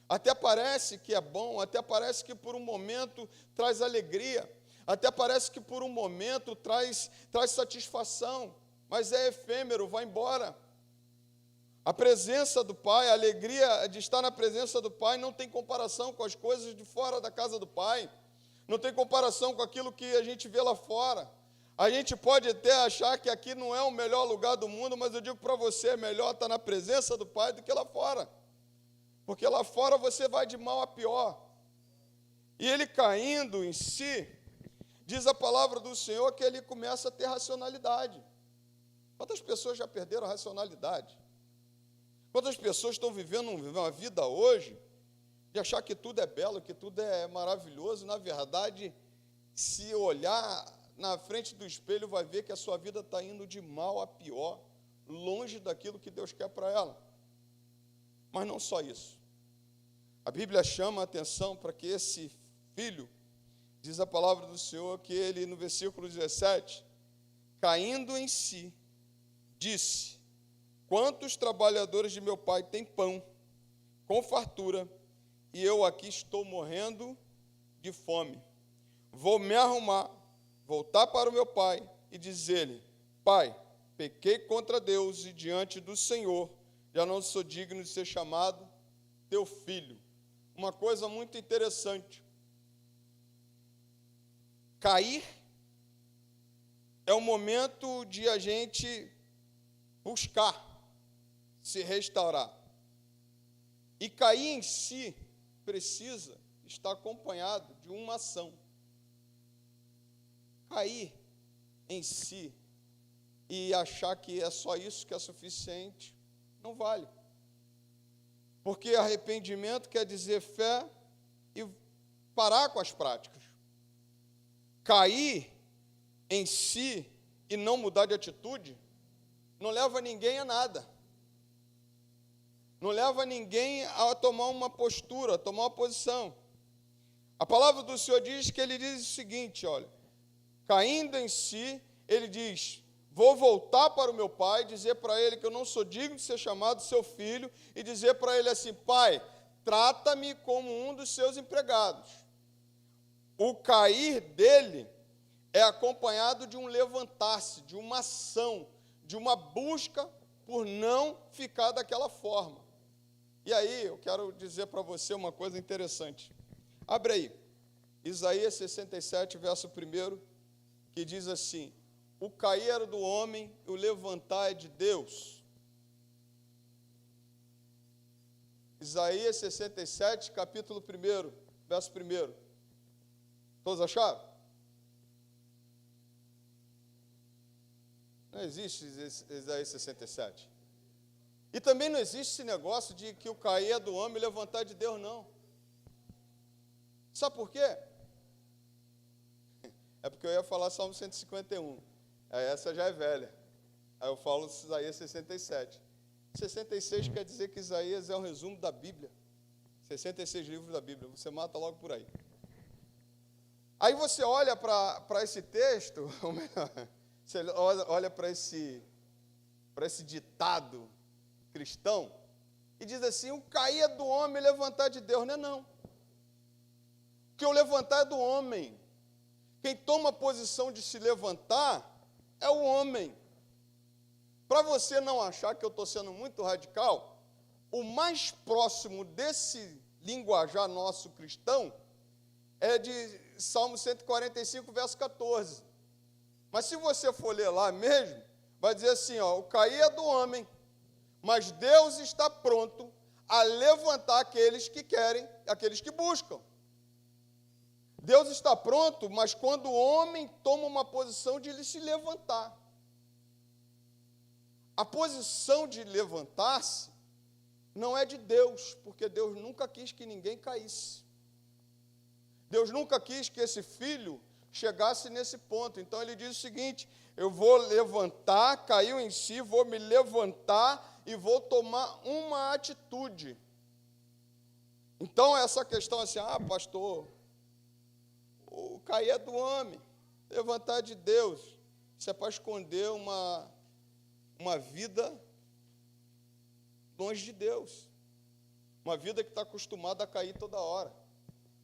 Até parece que é bom, até parece que por um momento traz alegria, até parece que por um momento traz satisfação, mas é efêmero, vai embora. A presença do Pai, a alegria de estar na presença do Pai não tem comparação com as coisas de fora da casa do Pai, não tem comparação com aquilo que a gente vê lá fora. A gente pode até achar que aqui não é o melhor lugar do mundo, mas eu digo para você, é melhor estar na presença do Pai do que lá fora, porque lá fora você vai de mal a pior. E ele caindo em si, diz a palavra do Senhor que ele começa a ter racionalidade. Quantas pessoas já perderam a racionalidade? Quantas pessoas estão vivendo uma vida hoje de achar que tudo é belo, que tudo é maravilhoso? Na verdade, se olhar na frente do espelho, vai ver que a sua vida está indo de mal a pior, longe daquilo que Deus quer para ela. Mas não só isso. A Bíblia chama a atenção para que esse filho diz a palavra do Senhor que ele, no versículo 17, caindo em si, disse: quantos trabalhadores de meu pai têm pão com fartura, e eu aqui estou morrendo de fome. Vou me arrumar, voltar para o meu pai e dizer-lhe: Pai, pequei contra Deus e diante do Senhor, já não sou digno de ser chamado teu filho. Uma coisa muito interessante: cair é o momento de a gente buscar se restaurar. E cair em si precisa estar acompanhado de uma ação. Cair em si e achar que é só isso que é suficiente, não vale. Porque arrependimento quer dizer fé e parar com as práticas. Cair em si e não mudar de atitude não leva ninguém a nada. Não leva ninguém a tomar uma postura, a tomar uma posição. A palavra do Senhor diz que ele diz o seguinte, olha, caindo em si, ele diz: vou voltar para o meu pai, dizer para ele que eu não sou digno de ser chamado seu filho, e dizer para ele assim: Pai, trata-me como um dos seus empregados. O cair dele é acompanhado de um levantar-se, de uma ação, de uma busca por não ficar daquela forma. E aí, eu quero dizer para você uma coisa interessante. Abre aí, Isaías 67, verso 1, que diz assim: o cair era do homem, e o levantar é de Deus. Isaías 67, capítulo 1, verso 1. Todos acharam? Não existe Isaías 67. E também não existe esse negócio de que o cair é do homem e o levantar é de Deus, não. Sabe por quê? É porque eu ia falar Salmo 151. Aí essa já é velha. Aí eu falo Isaías 67. 66 quer dizer que Isaías é um resumo da Bíblia. 66 livros da Bíblia. Você mata logo por aí. Aí você olha para esse texto, ou melhor, você olha para esse ditado cristão e diz assim: o cair é do homem e levantar de Deus. Não é não. Porque o levantar é do homem. Quem toma a posição de se levantar é o homem. Para você não achar que eu estou sendo muito radical, o mais próximo desse linguajar nosso cristão é de Salmo 145, verso 14. Mas se você for ler lá mesmo, vai dizer assim, ó: o cair é do homem, mas Deus está pronto a levantar aqueles que querem, aqueles que buscam. Deus está pronto, mas quando o homem toma uma posição de ele se levantar. A posição de levantar-se não é de Deus, porque Deus nunca quis que ninguém caísse. Deus nunca quis que esse filho chegasse nesse ponto. Então ele diz o seguinte: eu vou levantar, caiu em si, vou me levantar e vou tomar uma atitude. Então essa questão assim: pastor, o cair é do homem, levantar de Deus. Isso é para esconder uma vida longe de Deus. Uma vida que está acostumada a cair toda hora.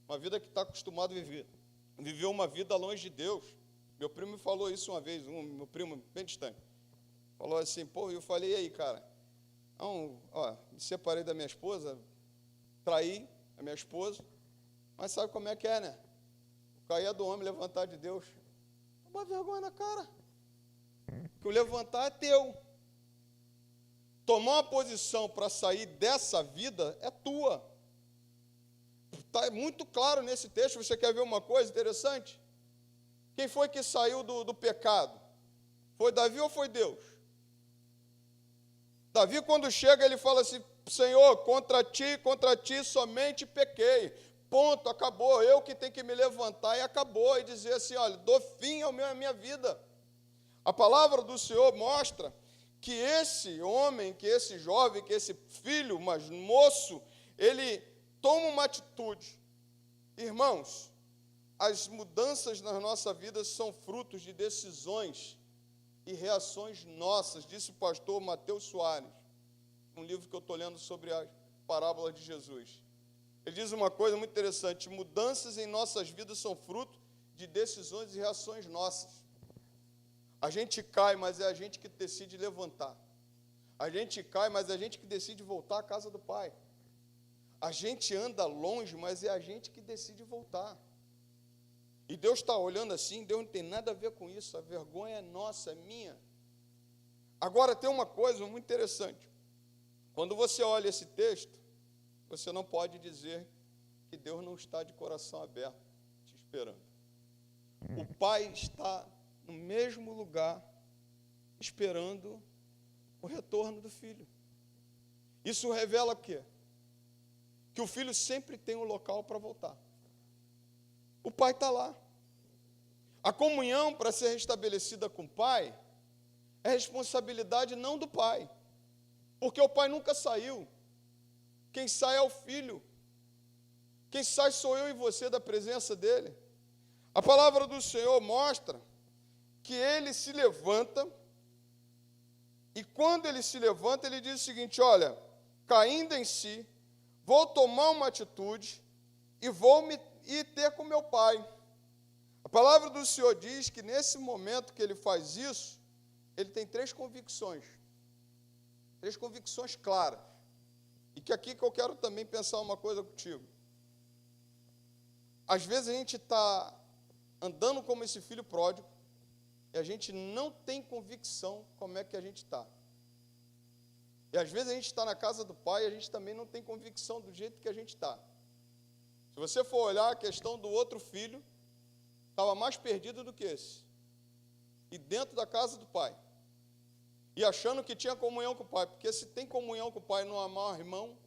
Uma vida que está acostumada a viver uma vida longe de Deus. Meu primo me falou isso uma vez, meu primo bem distante. Falou assim: eu falei: e aí, cara? Me separei da minha esposa, traí a minha esposa, mas sabe como é que é, né? Cair é do homem, levantar de Deus. Toma vergonha na cara. Que o levantar é teu. Tomar uma posição para sair dessa vida é tua. Está muito claro nesse texto. Você quer ver uma coisa interessante? Quem foi que saiu do pecado? Foi Davi ou foi Deus? Davi, quando chega, ele fala assim: Senhor, contra ti somente pequei. Ponto, acabou. Eu que tenho que me levantar e acabou. E dizer assim: olha, dou fim à minha vida. A palavra do Senhor mostra que esse homem, que esse jovem, que esse filho, mas moço, ele toma uma atitude. Irmãos, as mudanças na nossa vida são frutos de decisões e reações nossas, disse o pastor Mateus Soares, um livro que eu estou lendo sobre as parábolas de Jesus. Ele diz uma coisa muito interessante: mudanças em nossas vidas são fruto de decisões e reações nossas. A gente cai, mas é a gente que decide levantar. A gente cai, mas é a gente que decide voltar à casa do Pai. A gente anda longe, mas é a gente que decide voltar. E Deus está olhando assim, Deus não tem nada a ver com isso, a vergonha é nossa, é minha. Agora tem uma coisa muito interessante. Quando você olha esse texto, você não pode dizer que Deus não está de coração aberto, te esperando. O Pai está no mesmo lugar, esperando o retorno do Filho. Isso revela o quê? Que o Filho sempre tem um local para voltar. O Pai está lá. A comunhão, para ser restabelecida com o Pai, é responsabilidade não do Pai, porque o Pai nunca saiu. Quem sai é o Filho. Quem sai sou eu e você da presença dEle. A palavra do Senhor mostra que Ele se levanta, e quando Ele se levanta, Ele diz o seguinte: olha, caindo em si, vou tomar uma atitude e vou me ir ter com meu Pai. A palavra do Senhor diz que nesse momento que Ele faz isso, Ele tem três convicções claras. E que aqui que eu quero também pensar uma coisa contigo. Às vezes a gente está andando como esse filho pródigo e a gente não tem convicção como é que a gente está. E às vezes a gente está na casa do Pai e a gente também não tem convicção do jeito que a gente está. Se você for olhar a questão do outro filho, estava mais perdido do que esse. E dentro da casa do Pai. E achando que tinha comunhão com o Pai. Porque se tem comunhão com o Pai e não amar o irmão,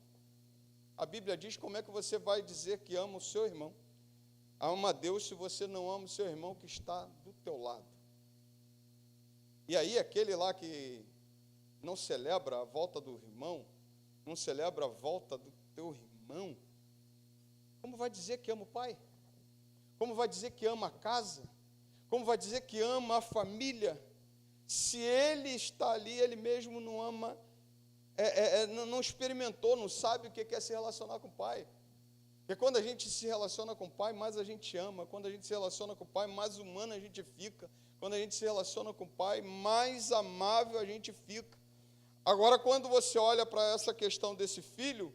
a Bíblia diz como é que você vai dizer que ama o seu irmão. Ama a Deus se você não ama o seu irmão que está do teu lado. E aí aquele lá que não celebra a volta do irmão, não celebra a volta do teu irmão, como vai dizer que ama o Pai? Como vai dizer que ama a casa? Como vai dizer que ama a família? Se ele está ali, ele mesmo não ama, não experimentou, não sabe o que é se relacionar com o Pai. Porque quando a gente se relaciona com o Pai, mais a gente ama. Quando a gente se relaciona com o Pai, mais humano a gente fica. Quando a gente se relaciona com o Pai, mais amável a gente fica. Agora, quando você olha para essa questão desse filho,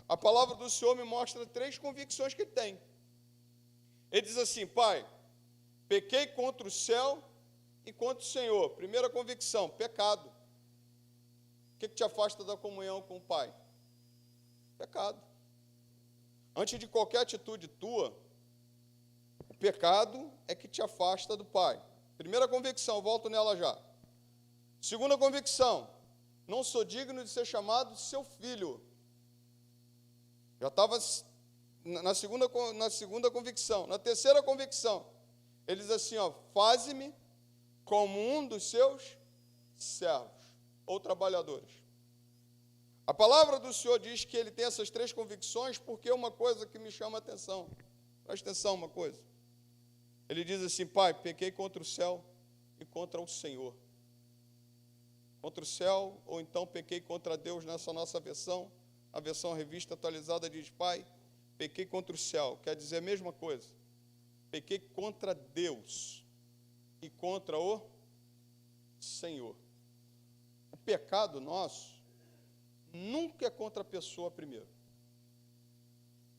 a palavra do Senhor me mostra três convicções que ele tem. Ele diz assim: Pai, pequei contra o céu e contra o Senhor. Primeira convicção, pecado. O que te afasta da comunhão com o Pai? Pecado. Antes de qualquer atitude tua, o pecado é que te afasta do Pai. Primeira convicção, volto nela já. Segunda convicção, não sou digno de ser chamado seu filho. Já estava na segunda convicção. Na terceira convicção, ele diz assim, ó, faze-me como um dos seus servos ou trabalhadores. A palavra do Senhor diz que ele tem essas três convicções porque é uma coisa que me chama a atenção. Presta atenção uma coisa. Ele diz assim, Pai, pequei contra o céu e contra o Senhor. Contra o céu, ou então pequei contra Deus nessa nossa versão. A versão revista atualizada diz, Pai, pequei contra o céu. Quer dizer a mesma coisa. Pequei contra Deus e contra o Senhor. O pecado nosso nunca é contra a pessoa primeiro.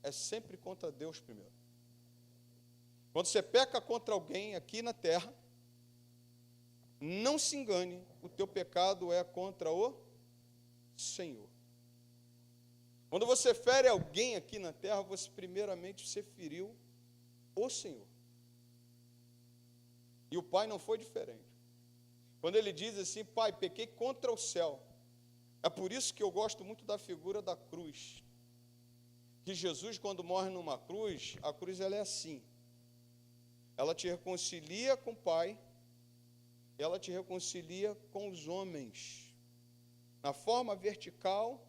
É sempre contra Deus primeiro. Quando você peca contra alguém aqui na terra, não se engane, o teu pecado é contra o Senhor. Quando você fere alguém aqui na terra, você primeiramente feriu o Senhor. E o Pai não foi diferente. Quando ele diz assim, Pai, pequei contra o céu. É por isso que eu gosto muito da figura da cruz. Que Jesus, quando morre numa cruz, a cruz ela é assim. Ela te reconcilia com o Pai, ela te reconcilia com os homens, na forma vertical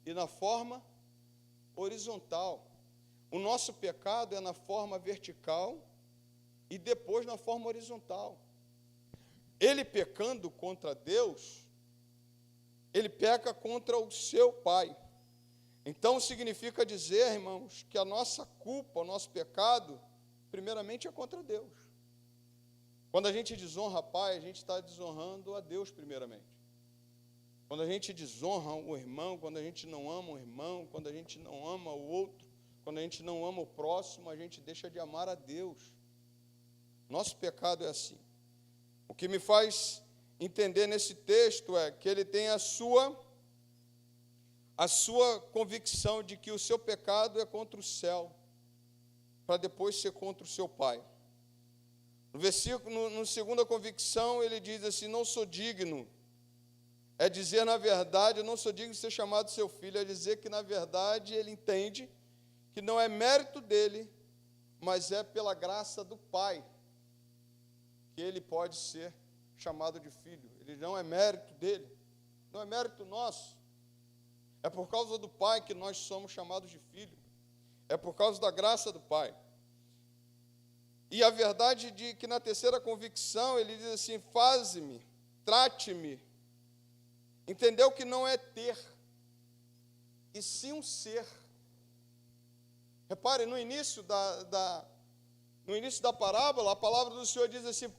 e na forma horizontal. O nosso pecado é na forma vertical e depois na forma horizontal. Ele pecando contra Deus, ele peca contra o seu pai. Então significa dizer, irmãos, que a nossa culpa, o nosso pecado, primeiramente é contra Deus. Quando a gente desonra pai, a gente está desonrando a Deus primeiramente. Quando a gente desonra o irmão, quando a gente não ama o irmão, quando a gente não ama o outro, quando a gente não ama o próximo, a gente deixa de amar a Deus. Nosso pecado é assim. O que me faz entender nesse texto é que ele tem a sua convicção de que o seu pecado é contra o céu, para depois ser contra o seu pai. No versículo, no segunda convicção, ele diz assim: não sou digno. É dizer, na verdade, eu não sou digno de ser chamado seu filho. É dizer que, na verdade, ele entende que não é mérito dele, mas é pela graça do pai que ele pode ser chamado de filho. Ele não é mérito dele, não é mérito nosso. É por causa do pai que nós somos chamados de filho. É por causa da graça do pai. E a verdade de que na terceira convicção ele diz assim: faze-me, trate-me. Entendeu que não é ter, e sim um ser. Repare, no início da parábola, a palavra do Senhor diz assim: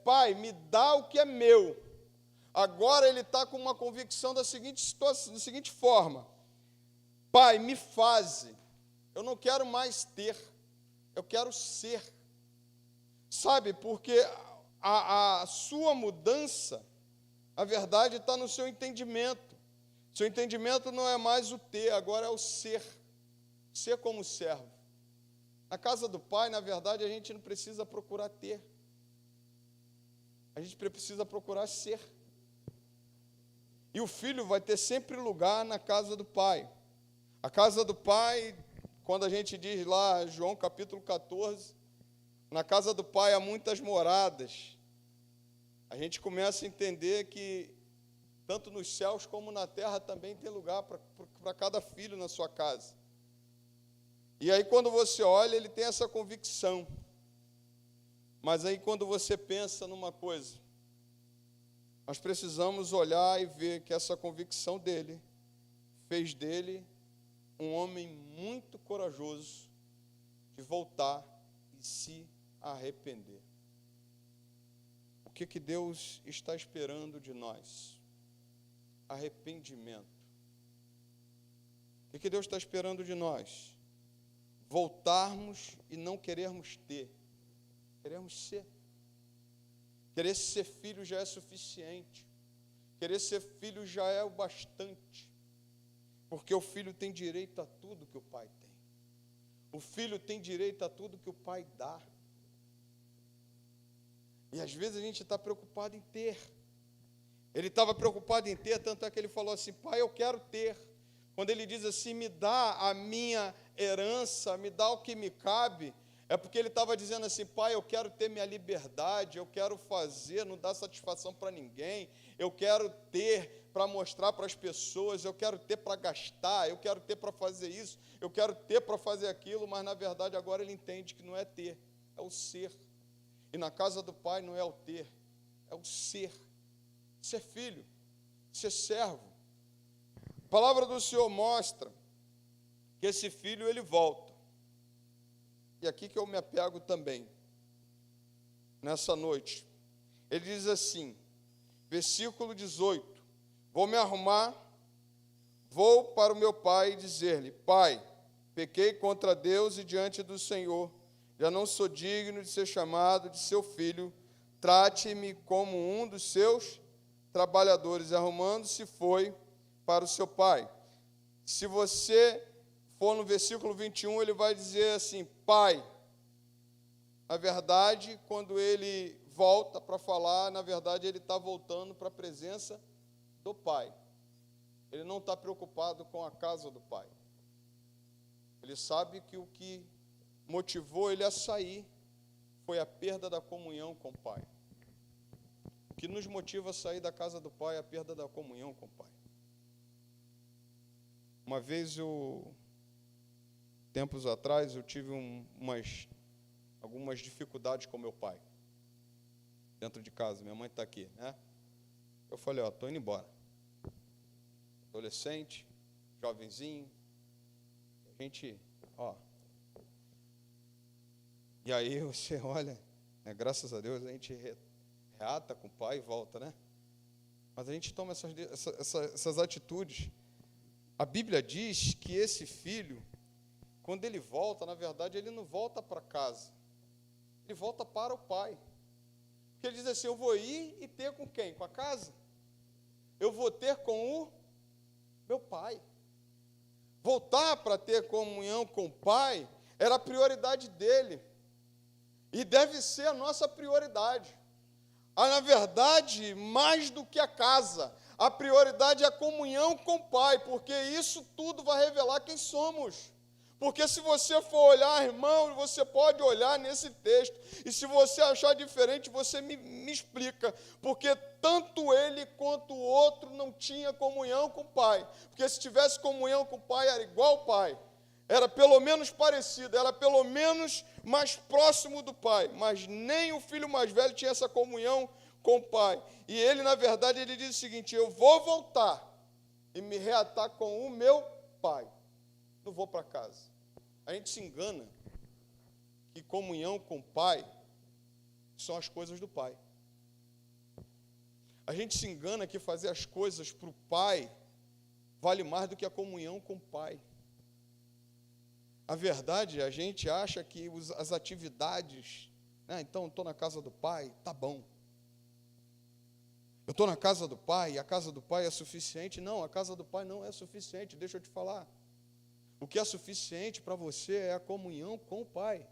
pai, me dá o que é meu. Agora ele está com uma convicção da seguinte situação, da seguinte forma: pai, me faze. Eu não quero mais ter, eu quero ser. Sabe, porque a sua mudança, a verdade está no seu entendimento. Seu entendimento não é mais o ter, agora é o ser. Ser como servo. Na casa do pai, na verdade, a gente não precisa procurar ter. A gente precisa procurar ser. E o filho vai ter sempre lugar na casa do pai. A casa do pai, quando a gente diz lá, João capítulo 14, na casa do pai há muitas moradas. A gente começa a entender que tanto nos céus como na terra também tem lugar para cada filho na sua casa. E aí quando você olha, ele tem essa convicção. Mas aí quando você pensa numa coisa, nós precisamos olhar e ver que essa convicção dele fez dele um homem muito corajoso de voltar e se arrepender. O que Deus está esperando de nós? Arrependimento. O que Deus está esperando de nós? Voltarmos e não querermos ter. Queremos ser. Querer ser filho já é suficiente. Querer ser filho já é o bastante. Porque o filho tem direito a tudo que o pai tem. O filho tem direito a tudo que o pai dá. E às vezes a gente está preocupado em ter. Ele estava preocupado em ter, tanto é que ele falou assim: pai, eu quero ter. Quando ele diz assim, me dá a minha herança, me dá o que me cabe, é porque ele estava dizendo assim: pai, eu quero ter minha liberdade, eu quero fazer, não dar satisfação para ninguém, eu quero ter para mostrar para as pessoas, eu quero ter para gastar, eu quero ter para fazer isso, eu quero ter para fazer aquilo, mas na verdade agora ele entende que não é ter, é o ser. E na casa do pai não é o ter, é o ser. Ser filho, ser servo. A palavra do Senhor mostra que esse filho ele volta. E aqui que eu me apego também, nessa noite. Ele diz assim, versículo 18: vou me arrumar, vou para o meu pai e dizer-lhe: pai, pequei contra Deus e diante do Senhor, já não sou digno de ser chamado de seu filho, trate-me como um dos seus trabalhadores. Arrumando-se foi para o seu pai. Se você for no versículo 21, ele vai dizer assim: pai. Na verdade, quando ele volta para falar, na verdade ele está voltando para a presença do pai. Ele não está preocupado com a casa do pai. Ele sabe que o que motivou ele a sair foi a perda da comunhão com o pai. O que nos motiva a sair da casa do pai é a perda da comunhão com o pai. Uma vez tempos atrás, eu tive algumas dificuldades com meu pai. Dentro de casa, minha mãe está aqui, né? Eu falei, estou indo embora. Adolescente, jovenzinho, a gente, E aí você olha, né, graças a Deus a gente reata com o pai e volta, né? Mas a gente toma essas atitudes. A Bíblia diz que esse filho, quando ele volta, na verdade, ele não volta para casa. Ele volta para o pai. Porque ele diz assim, eu vou ir e ter com quem? Com a casa? Eu vou ter com o meu pai. Voltar para ter comunhão com o pai era a prioridade dele. E deve ser a nossa prioridade. Na verdade, mais do que a casa, a prioridade é a comunhão com o Pai, porque isso tudo vai revelar quem somos. Porque se você for olhar, irmão, você pode olhar nesse texto, e se você achar diferente, você me explica, porque tanto ele quanto o outro não tinha comunhão com o Pai, porque se tivesse comunhão com o Pai, era igual ao Pai, era pelo menos parecido, era pelo menos mais próximo do Pai, mas nem o filho mais velho tinha essa comunhão com o Pai. E ele, na verdade, ele diz o seguinte, eu vou voltar e me reatar com o meu Pai. Não vou para casa. A gente se engana que comunhão com o Pai são as coisas do Pai. A gente se engana que fazer as coisas para o Pai vale mais do que a comunhão com o Pai. A verdade, a gente acha que as atividades, né, então, estou na casa do Pai, tá bom. Eu estou na casa do Pai, e a casa do Pai é suficiente? Não, a casa do Pai não é suficiente, deixa eu te falar. O que é suficiente para você é a comunhão com o Pai.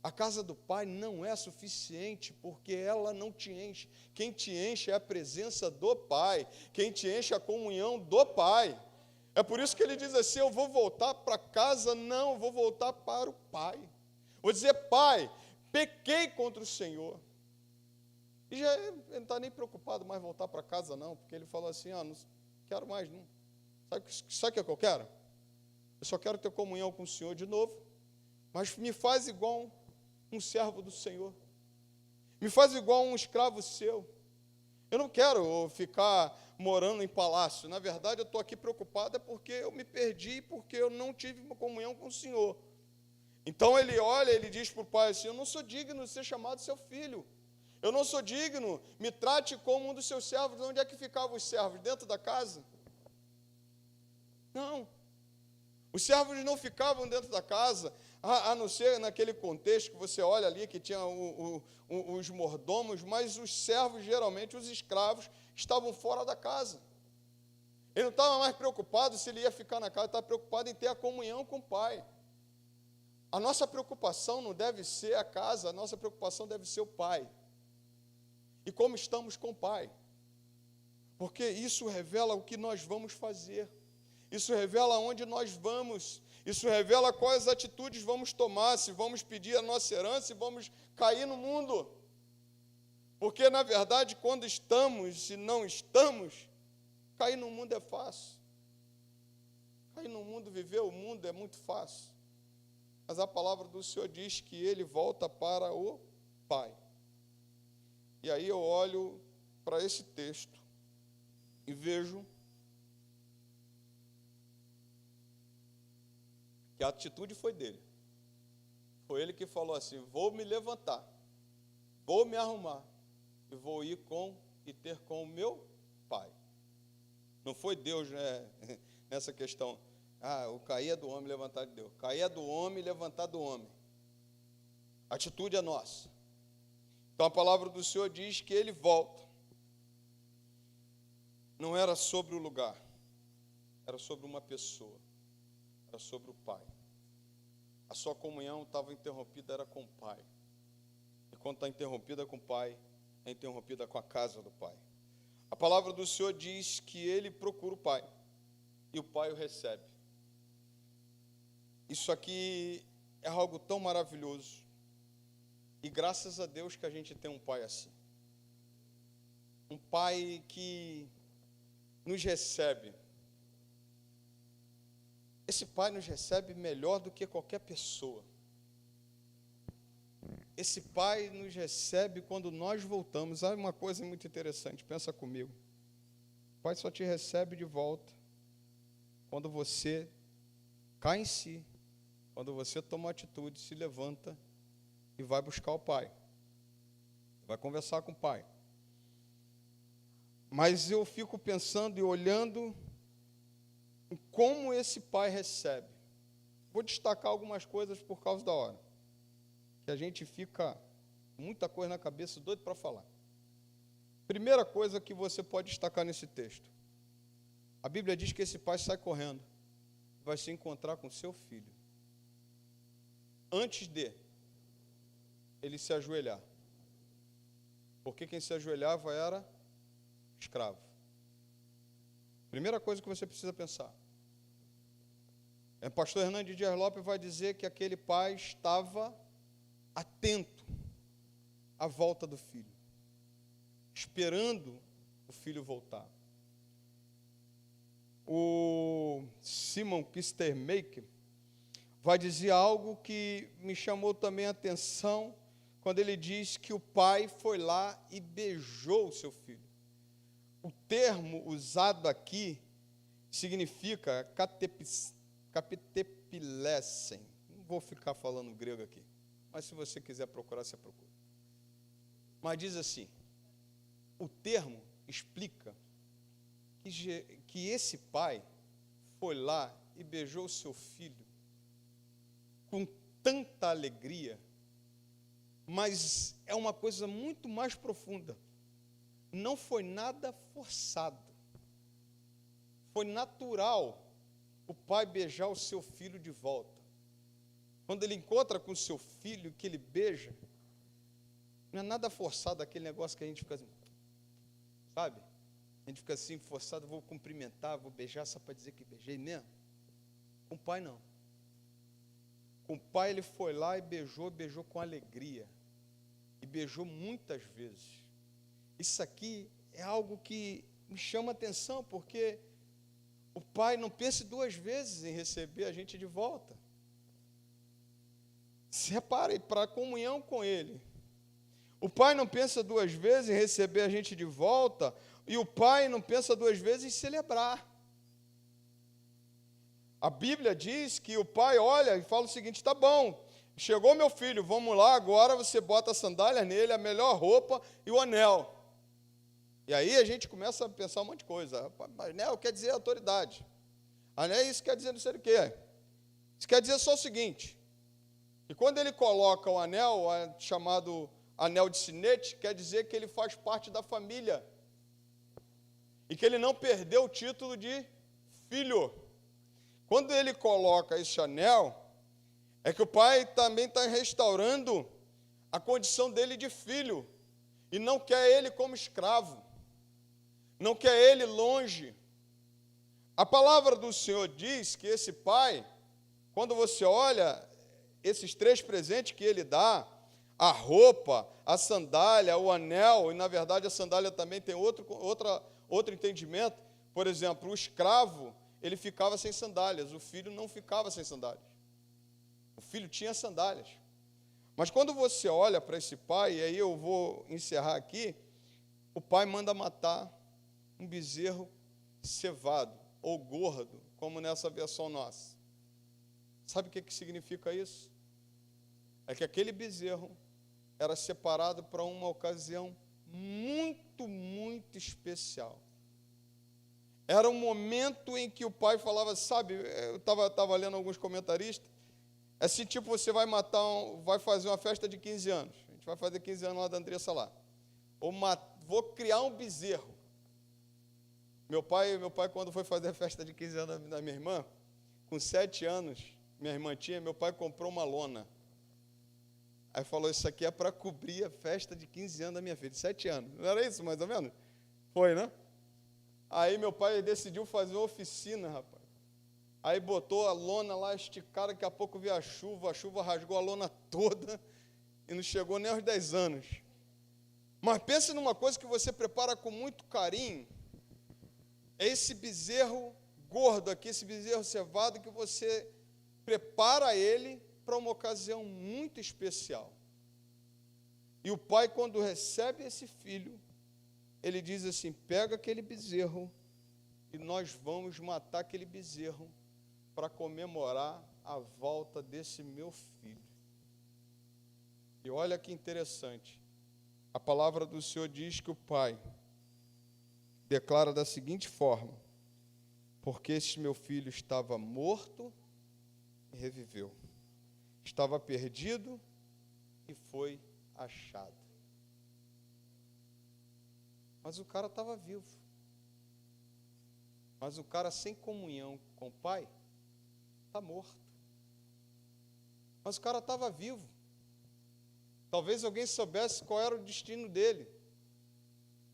A casa do Pai não é suficiente, porque ela não te enche. Quem te enche é a presença do Pai, quem te enche é a comunhão do Pai. É por isso que ele diz assim, eu vou voltar para casa, não, eu vou voltar para o Pai. Vou dizer, Pai, pequei contra o Senhor. E já ele não está nem preocupado mais voltar para casa, não, porque ele falou assim, não quero mais, não. Sabe o que eu quero? Eu só quero ter comunhão com o Senhor de novo, mas me faz igual um servo do Senhor. Me faz igual um escravo seu. Eu não quero ficar morando em palácio. Na verdade, eu estou aqui preocupado porque eu me perdi, porque eu não tive uma comunhão com o Senhor. Então ele olha, ele diz para o pai assim, eu não sou digno de ser chamado seu filho. Eu não sou digno, me trate como um dos seus servos. Onde é que ficavam os servos? Dentro da casa? Não. Os servos não ficavam dentro da casa, a não ser naquele contexto que você olha ali, que tinha os mordomos, mas os servos, geralmente, os escravos, estavam fora da casa. Ele não estava mais preocupado se ele ia ficar na casa, ele estava preocupado em ter a comunhão com o Pai. A nossa preocupação não deve ser a casa, a nossa preocupação deve ser o Pai. E como estamos com o Pai. Porque isso revela o que nós vamos fazer. Isso revela onde nós vamos. Isso revela quais atitudes vamos tomar, se vamos pedir a nossa herança, se vamos cair no mundo. Porque, na verdade, quando estamos e não estamos, cair no mundo é fácil. Cair no mundo, viver o mundo é muito fácil. Mas a palavra do Senhor diz que ele volta para o Pai. E aí eu olho para esse texto e vejo que a atitude foi dele. Foi ele que falou assim, vou me levantar, vou me arrumar e vou ir e ter com o meu Pai. Não foi Deus, né, nessa questão. O cair é do homem, levantar de Deus. Cair é do homem, levantar do homem. A atitude é nossa. Então a palavra do Senhor diz que ele volta. Não era sobre o lugar, era sobre uma pessoa, era sobre o Pai. A sua comunhão estava interrompida, era com o Pai. E quando está interrompida com o Pai, é interrompida com a casa do Pai. A palavra do Senhor diz que ele procura o Pai, e o Pai o recebe. Isso aqui é algo tão maravilhoso. E graças a Deus que a gente tem um Pai assim. Um Pai que nos recebe. Esse Pai nos recebe melhor do que qualquer pessoa. esse Pai nos recebe quando nós voltamos. Há uma coisa muito interessante, pensa comigo. O Pai só te recebe de volta quando você cai em si, quando você toma atitude, se levanta e vai buscar o Pai. Vai conversar com o Pai. Mas eu fico pensando e olhando em como esse Pai recebe. Vou destacar algumas coisas por causa da hora, que a gente fica com muita coisa na cabeça, doido para falar. Primeira coisa que você pode destacar nesse texto. A Bíblia diz que esse pai sai correndo, vai se encontrar com seu filho, antes de ele se ajoelhar. Porque quem se ajoelhava era escravo. Primeira coisa que você precisa pensar. O pastor Hernandes Dias Lopes vai dizer que aquele pai estava atento à volta do filho, esperando o filho voltar. O Simon Kistemaker vai dizer algo que me chamou também a atenção, quando ele diz que o pai foi lá e beijou o seu filho. O termo usado aqui significa kaptepilesen. Não vou ficar falando grego aqui, mas se você quiser procurar, você procura. Mas diz assim, o termo explica que esse pai foi lá e beijou o seu filho com tanta alegria, mas é uma coisa muito mais profunda. Não foi nada forçado. Foi natural o pai beijar o seu filho de volta. Quando ele encontra com o seu filho, que ele beija, não é nada forçado, aquele negócio que a gente fica assim, sabe? A gente fica assim, forçado, vou cumprimentar, vou beijar só para dizer que beijei mesmo. Com o pai, não. Com o pai, ele foi lá e beijou com alegria. E beijou muitas vezes. Isso aqui é algo que me chama a atenção, porque o pai não pensa duas vezes em receber a gente de volta. Se repare, para a comunhão com ele. O pai não pensa duas vezes em receber a gente de volta, e o pai não pensa duas vezes em celebrar. A Bíblia diz que o pai olha e fala o seguinte, tá bom, chegou meu filho, vamos lá, agora você bota a sandália nele, a melhor roupa e o anel. E aí a gente começa a pensar um monte de coisa. Anel quer dizer autoridade. Anel isso quer dizer não sei o quê. Isso quer dizer só o seguinte, que quando ele coloca o anel, chamado anel de sinete, quer dizer que ele faz parte da família. E que ele não perdeu o título de filho. Quando ele coloca esse anel, é que o pai também está restaurando a condição dele de filho. E não quer ele como escravo. Não quer ele longe. A palavra do Senhor diz que esse pai, quando você olha esses três presentes que ele dá, a roupa, a sandália, o anel, e na verdade a sandália também tem outro entendimento. Por exemplo, o escravo, ele ficava sem sandálias, o filho não ficava sem sandálias. O filho tinha sandálias. Mas quando você olha para esse pai, e aí eu vou encerrar aqui, o pai manda matar um bezerro cevado, ou gordo, como nessa versão nossa. Sabe o que significa isso? É que aquele bezerro era separado para uma ocasião muito, muito especial. Era um momento em que o pai falava, sabe, eu estava lendo alguns comentaristas, assim, tipo, você vai vai fazer uma festa de 15 anos. A gente vai fazer 15 anos lá da Andressa lá. Vou criar um bezerro. Meu pai, quando foi fazer a festa de 15 anos da minha irmã, com 7 anos, minha irmã tinha, meu pai comprou uma lona. Aí falou, isso aqui é para cobrir a festa de 15 anos da minha filha, 7 anos. Não era isso, mais ou menos? Foi, né? Aí meu pai decidiu fazer uma oficina, rapaz. Aí botou a lona lá esticada, daqui a pouco veio a chuva rasgou a lona toda e não chegou nem aos 10 anos. Mas pense numa coisa que você prepara com muito carinho, é esse bezerro gordo aqui, esse bezerro cevado, que você prepara ele para uma ocasião muito especial. E o pai, quando recebe esse filho, ele diz assim: pega aquele bezerro e nós vamos matar aquele bezerro para comemorar a volta desse meu filho. E olha que interessante, a palavra do Senhor diz que o pai declara da seguinte forma: porque este meu filho estava morto e reviveu, estava perdido e foi achado. Mas o cara estava vivo. Mas o cara sem comunhão com o pai está morto. Mas o cara estava vivo. Talvez alguém soubesse qual era o destino dele.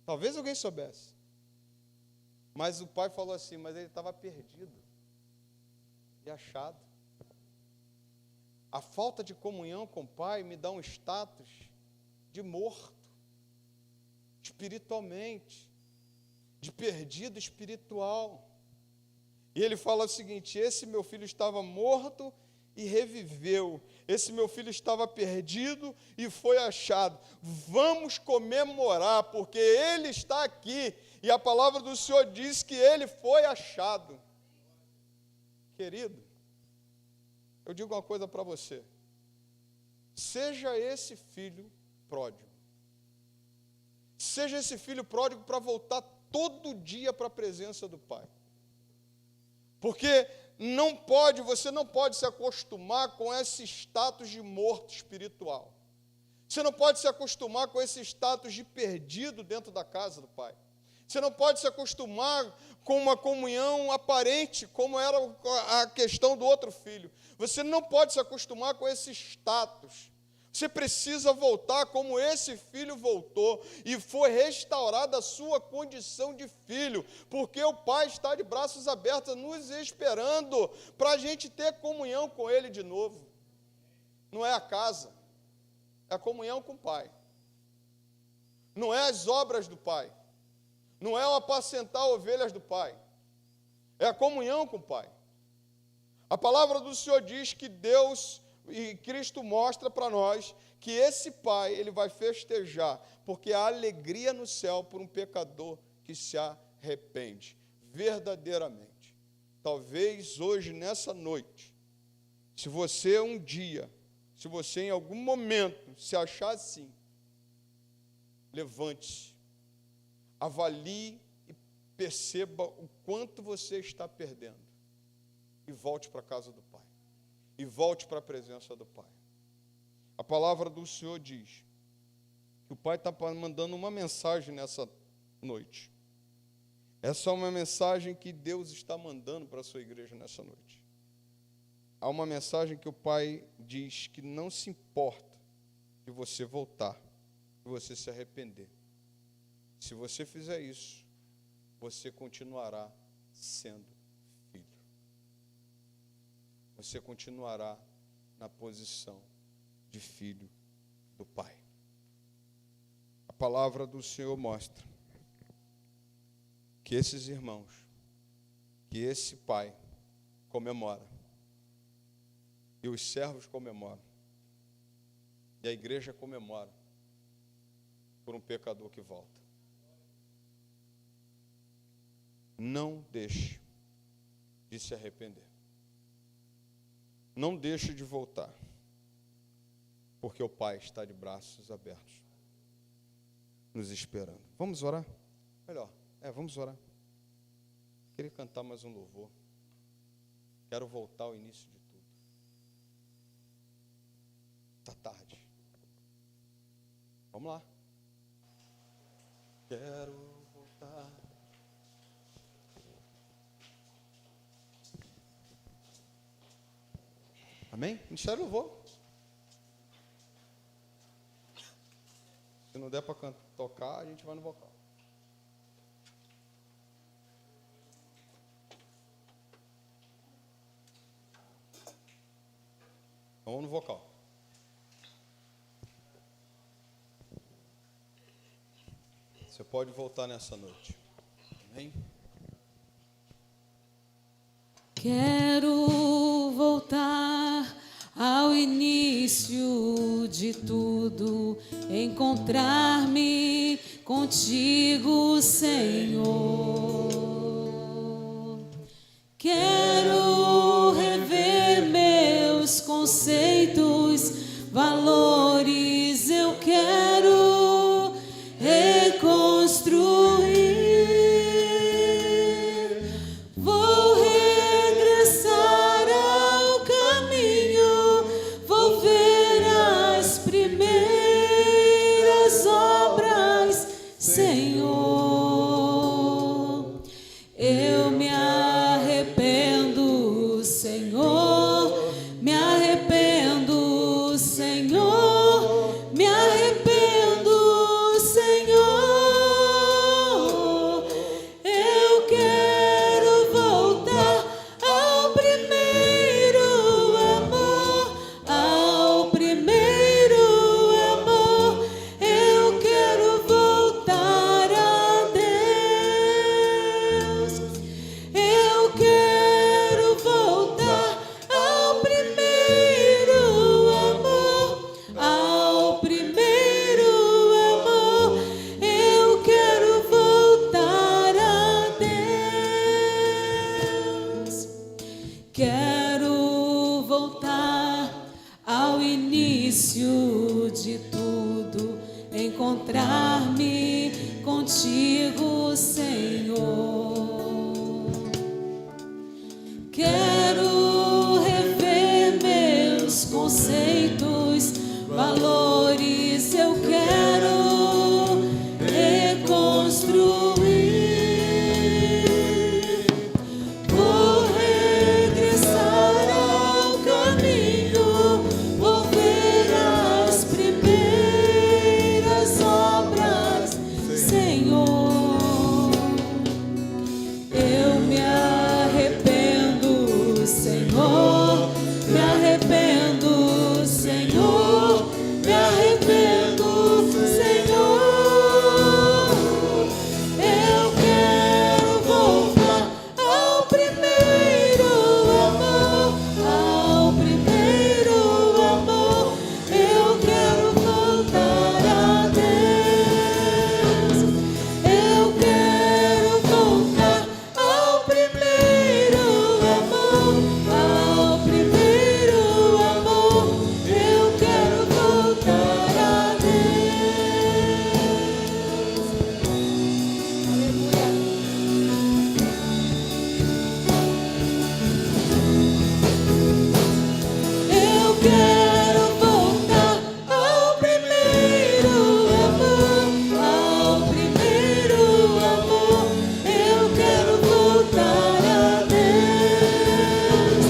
Talvez alguém soubesse. Mas o pai falou assim: mas ele estava perdido e achado. A falta de comunhão com o pai me dá um status de morto, espiritualmente, de perdido espiritual. E ele fala o seguinte: esse meu filho estava morto e reviveu, esse meu filho estava perdido e foi achado. Vamos comemorar, porque ele está aqui, e a palavra do Senhor diz que ele foi achado. Querido, eu digo uma coisa para você: seja esse filho pródigo, seja esse filho pródigo para voltar todo dia para a presença do pai. Porque você não pode se acostumar com esse status de morto espiritual. Você não pode se acostumar com esse status de perdido dentro da casa do pai. Você não pode se acostumar com uma comunhão aparente, como era a questão do outro filho. Você não pode se acostumar com esse status. Você precisa voltar como esse filho voltou, e foi restaurada a sua condição de filho, porque o pai está de braços abertos, nos esperando, para a gente ter comunhão com ele de novo. Não é a casa, é a comunhão com o pai. Não é as obras do pai, não é o apacentar ovelhas do pai, é a comunhão com o pai. A palavra do Senhor diz que Deus e Cristo mostra para nós que esse pai, ele vai festejar, porque há alegria no céu por um pecador que se arrepende, verdadeiramente. Talvez hoje, nessa noite, se você em algum momento se achar assim, levante-se, avalie e perceba o quanto você está perdendo, e volte para a casa do pai. E volte para a presença do pai. A palavra do Senhor diz que o pai está mandando uma mensagem nessa noite. Essa é uma mensagem que Deus está mandando para a sua igreja nessa noite. Há uma mensagem que o pai diz que não se importa de você voltar, de você se arrepender. Se você fizer isso, você continuará sendo filho. Você continuará na posição de filho do pai. A palavra do Senhor mostra que esses irmãos, que esse pai comemora, e os servos comemoram, e a igreja comemora por um pecador que volta. Não deixe de se arrepender. Não deixe de voltar, porque o pai está de braços abertos, nos esperando. Vamos orar? Melhor, vamos orar. Queria cantar mais um louvor. Quero voltar ao início de tudo. Está tarde. Vamos lá. Quero voltar. Amém? Ministério louvor. Se não der para tocar, a gente vai no vocal. Vamos no vocal. Você pode voltar nessa noite. Amém? Quero voltar ao início de de tudo, encontrar-me contigo, Senhor. Quero rever meus conceitos, valores, eu quero reconstruir. Vou regressar ao caminho, vou ver as primeiras obras, Senhor. Eu me arrependo, Senhor, me arrependo, Senhor, me arrependo, Senhor. Eu quero voltar ao primeiro amor, ao primeiro amor. Eu quero voltar a Deus. Eu quero voltar ao primeiro amor, ao primeiro amor. Eu quero voltar a Deus. Quero voltar ao início de tudo, encontrar-me contigo, Senhor. Quero rever meus conceitos, valores, eu quero reconstruir. Vou regressar ao caminho, vou ver as primeiras obras, Senhor. Eu me arrependo, Senhor, me arrependo, Senhor, me arrependo, Senhor. Eu quero voltar ao primeiro amor, ao primeiro amor. Eu quero voltar a Deus. Eu quero voltar ao primeiro amor, ao primeiro amor. Eu quero voltar a Eu quero voltar ao primeiro amor, ao primeiro amor. Eu quero voltar a Deus.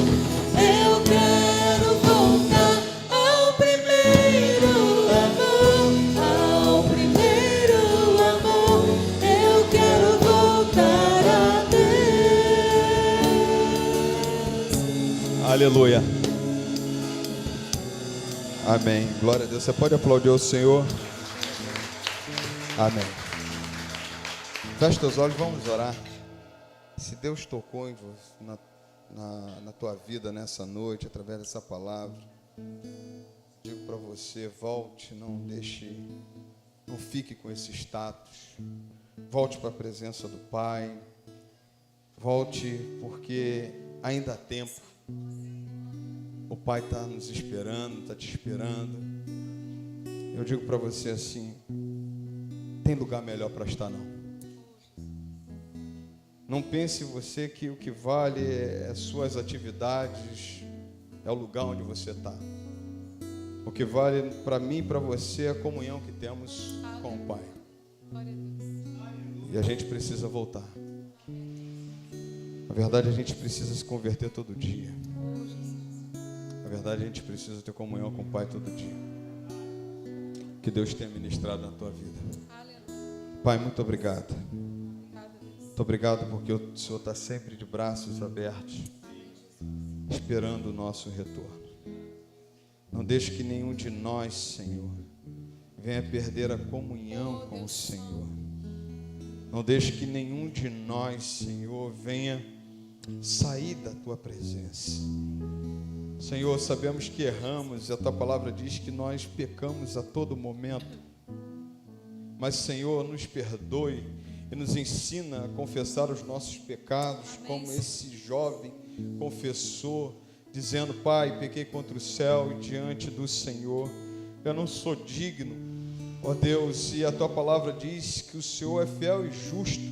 Eu quero voltar ao primeiro amor, ao primeiro amor. Eu quero voltar a Deus. Aleluia. Amém. Glória a Deus. Você pode aplaudir o Senhor? Amém. Feche teus olhos, vamos orar. Se Deus tocou em você, na tua vida nessa noite, através dessa palavra, digo para você, volte, não deixe, não fique com esse status. Volte para a presença do Pai. Volte porque ainda há tempo. O Pai está nos esperando, está te esperando. Eu digo para você assim, tem lugar melhor para estar não. Não pense você que o que vale é suas atividades, é o lugar onde você está. O que vale para mim e para você é a comunhão que temos com o Pai. E a gente precisa voltar. Na verdade, a gente precisa se converter todo dia. Na verdade, a gente precisa ter comunhão com o Pai todo dia. Que Deus tenha ministrado na tua vida. Pai, muito obrigado. Muito obrigado porque o Senhor está sempre de braços abertos, esperando o nosso retorno. Não deixe que nenhum de nós, Senhor, venha perder a comunhão com o Senhor. Não deixe que nenhum de nós, Senhor, venha sair da tua presença. Senhor, sabemos que erramos, e a Tua palavra diz que nós pecamos a todo momento. Mas, Senhor, nos perdoe e nos ensina a confessar os nossos pecados, como esse jovem confessou, dizendo: Pai, pequei contra o céu e diante do Senhor. Eu não sou digno, ó Deus, e a Tua palavra diz que o Senhor é fiel e justo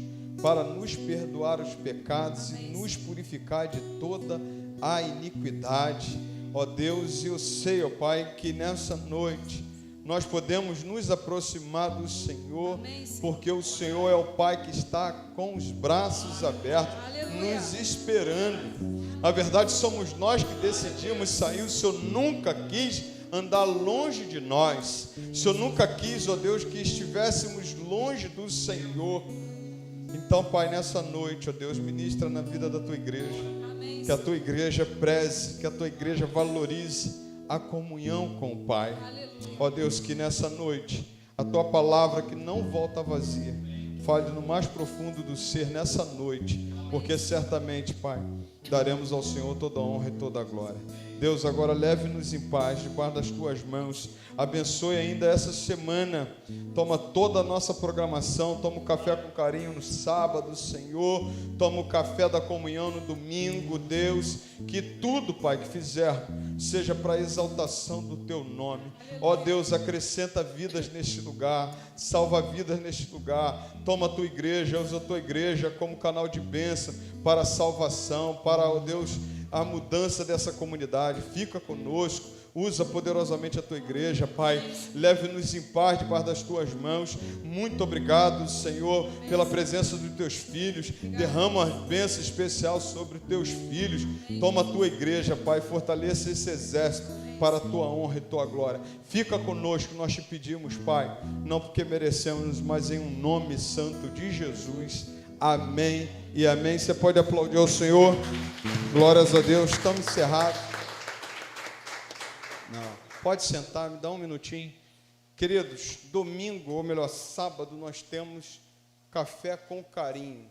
para nos perdoar os pecados e nos purificar de toda a iniquidade. Ó Deus, eu sei, ó Pai, que nessa noite nós podemos nos aproximar do Senhor, porque o Senhor é o Pai que está com os braços abertos, nos esperando. Na verdade, somos nós que decidimos sair. O Senhor nunca quis andar longe de nós. O Senhor nunca quis, ó Deus, que estivéssemos longe do Senhor. Então, Pai, nessa noite, ó Deus, ministra na vida da Tua igreja. Que a Tua igreja preze, que a Tua igreja valorize a comunhão com o Pai. Ó Deus, que nessa noite a Tua palavra, que não volta vazia, fale no mais profundo do ser nessa noite, porque certamente, Pai, daremos ao Senhor toda a honra e toda a glória. Deus, agora leve-nos em paz, debaixo das Tuas mãos. Abençoe ainda essa semana. Toma toda a nossa programação. Toma o café com carinho no sábado, Senhor. Toma o café da comunhão no domingo, Deus. Que tudo, Pai, que fizer seja para a exaltação do Teu nome. Ó Deus, acrescenta vidas neste lugar. Salva vidas neste lugar. Toma a Tua igreja, usa a Tua igreja como canal de bênção para a salvação, para, ó Deus, a mudança dessa comunidade. Fica conosco, usa poderosamente a Tua igreja, Pai. Leve-nos em paz debaixo das Tuas mãos. Muito obrigado, Senhor, pela presença dos Teus filhos. Derrama uma bênção especial sobre os Teus filhos. Toma a Tua igreja, Pai, fortaleça esse exército para a Tua honra e Tua glória. Fica conosco, nós te pedimos, Pai, não porque merecemos, mas em um nome santo de Jesus. Amém e amém. Você pode aplaudir ao Senhor. Glórias a Deus. Estamos encerrados. Não, pode sentar, me dá um minutinho. Queridos, domingo, ou melhor, sábado, nós temos café com carinho.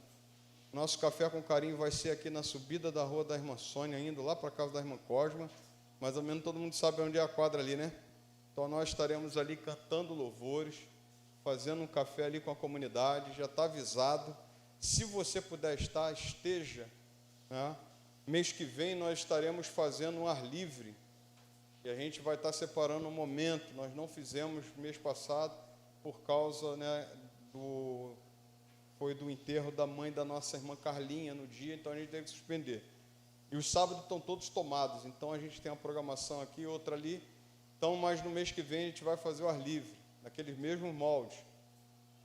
Nosso café com carinho vai ser aqui na subida da rua da irmã Sônia, indo lá para a casa da irmã Cosma. Mais ou menos todo mundo sabe onde é a quadra ali, né? Então nós estaremos ali cantando louvores, fazendo um café ali com a comunidade. Já está avisado. Se você puder estar, esteja, né? Mês que vem nós estaremos fazendo um ar livre, e a gente vai estar separando um momento. Nós não fizemos mês passado por causa, né, foi do enterro da mãe da nossa irmã Carlinha no dia, então a gente teve que suspender. E os sábados estão todos tomados, então a gente tem uma programação aqui, outra ali. Então, mas no mês que vem a gente vai fazer o ar livre, naqueles mesmos moldes.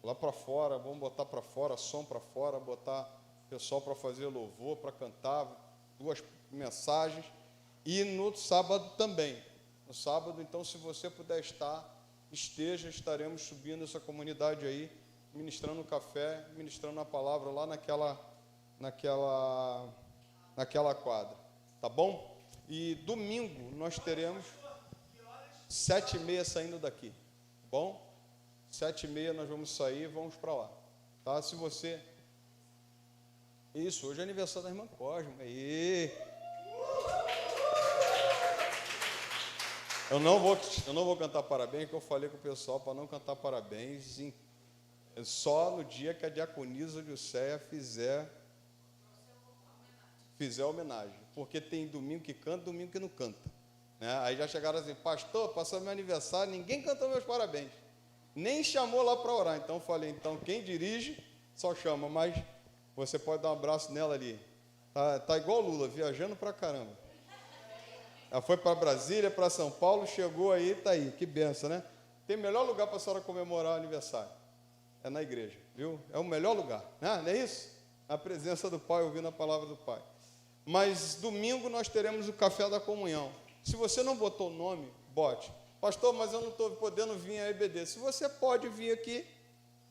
Lá para fora, vamos botar para fora, som para fora, botar pessoal para fazer louvor, para cantar, 2 mensagens. E no sábado também. No sábado, então, se você puder estar, esteja, estaremos subindo essa comunidade aí, ministrando café, ministrando a palavra lá naquela quadra. Tá bom? E domingo nós teremos 7h30 saindo daqui. Tá bom? 7h30 nós vamos sair e vamos para lá. Tá? Se você... Isso, hoje é aniversário da irmã Cosma. Aí. Eu não vou cantar parabéns, que eu falei com o pessoal para não cantar parabéns só no dia que a diaconisa Jusceia fizer homenagem. Porque tem domingo que canta, domingo que não canta. Né? Aí já chegaram assim: pastor, passou meu aniversário, ninguém cantou meus parabéns. Nem chamou lá para orar. Então eu falei, então quem dirige só chama, mas você pode dar um abraço nela ali. Tá igual Lula, viajando pra caramba. Ela foi para Brasília, para São Paulo, chegou aí, tá aí, que benção, né? Tem melhor lugar para a senhora comemorar o aniversário. É na igreja, viu? É o melhor lugar, né? Não é isso? A presença do Pai, ouvindo a palavra do Pai. Mas domingo nós teremos o café da comunhão. Se você não botou o nome, bote. Pastor, mas eu não estou podendo vir a EBD. Se você pode vir aqui,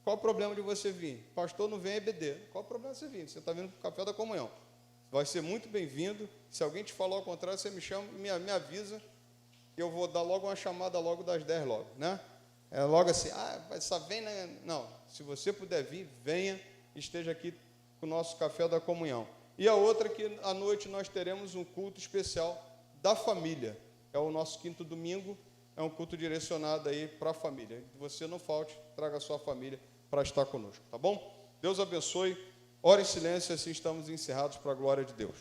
qual o problema de você vir? Pastor, não vem a EBD. Qual o problema de você vir? Você está vindo para o café da comunhão. Vai ser muito bem-vindo. Se alguém te falar ao contrário, você me chama, me avisa, que eu vou dar logo uma chamada logo das 10 logo, né? É logo assim, só vem, né? Não, se você puder vir, venha, esteja aqui com o nosso café da comunhão. E a outra que à noite nós teremos um culto especial da família. É o nosso quinto domingo, é um culto direcionado aí para a família. Você não falte, traga a sua família para estar conosco, tá bom? Deus abençoe. Ora em silêncio, assim estamos encerrados para a glória de Deus.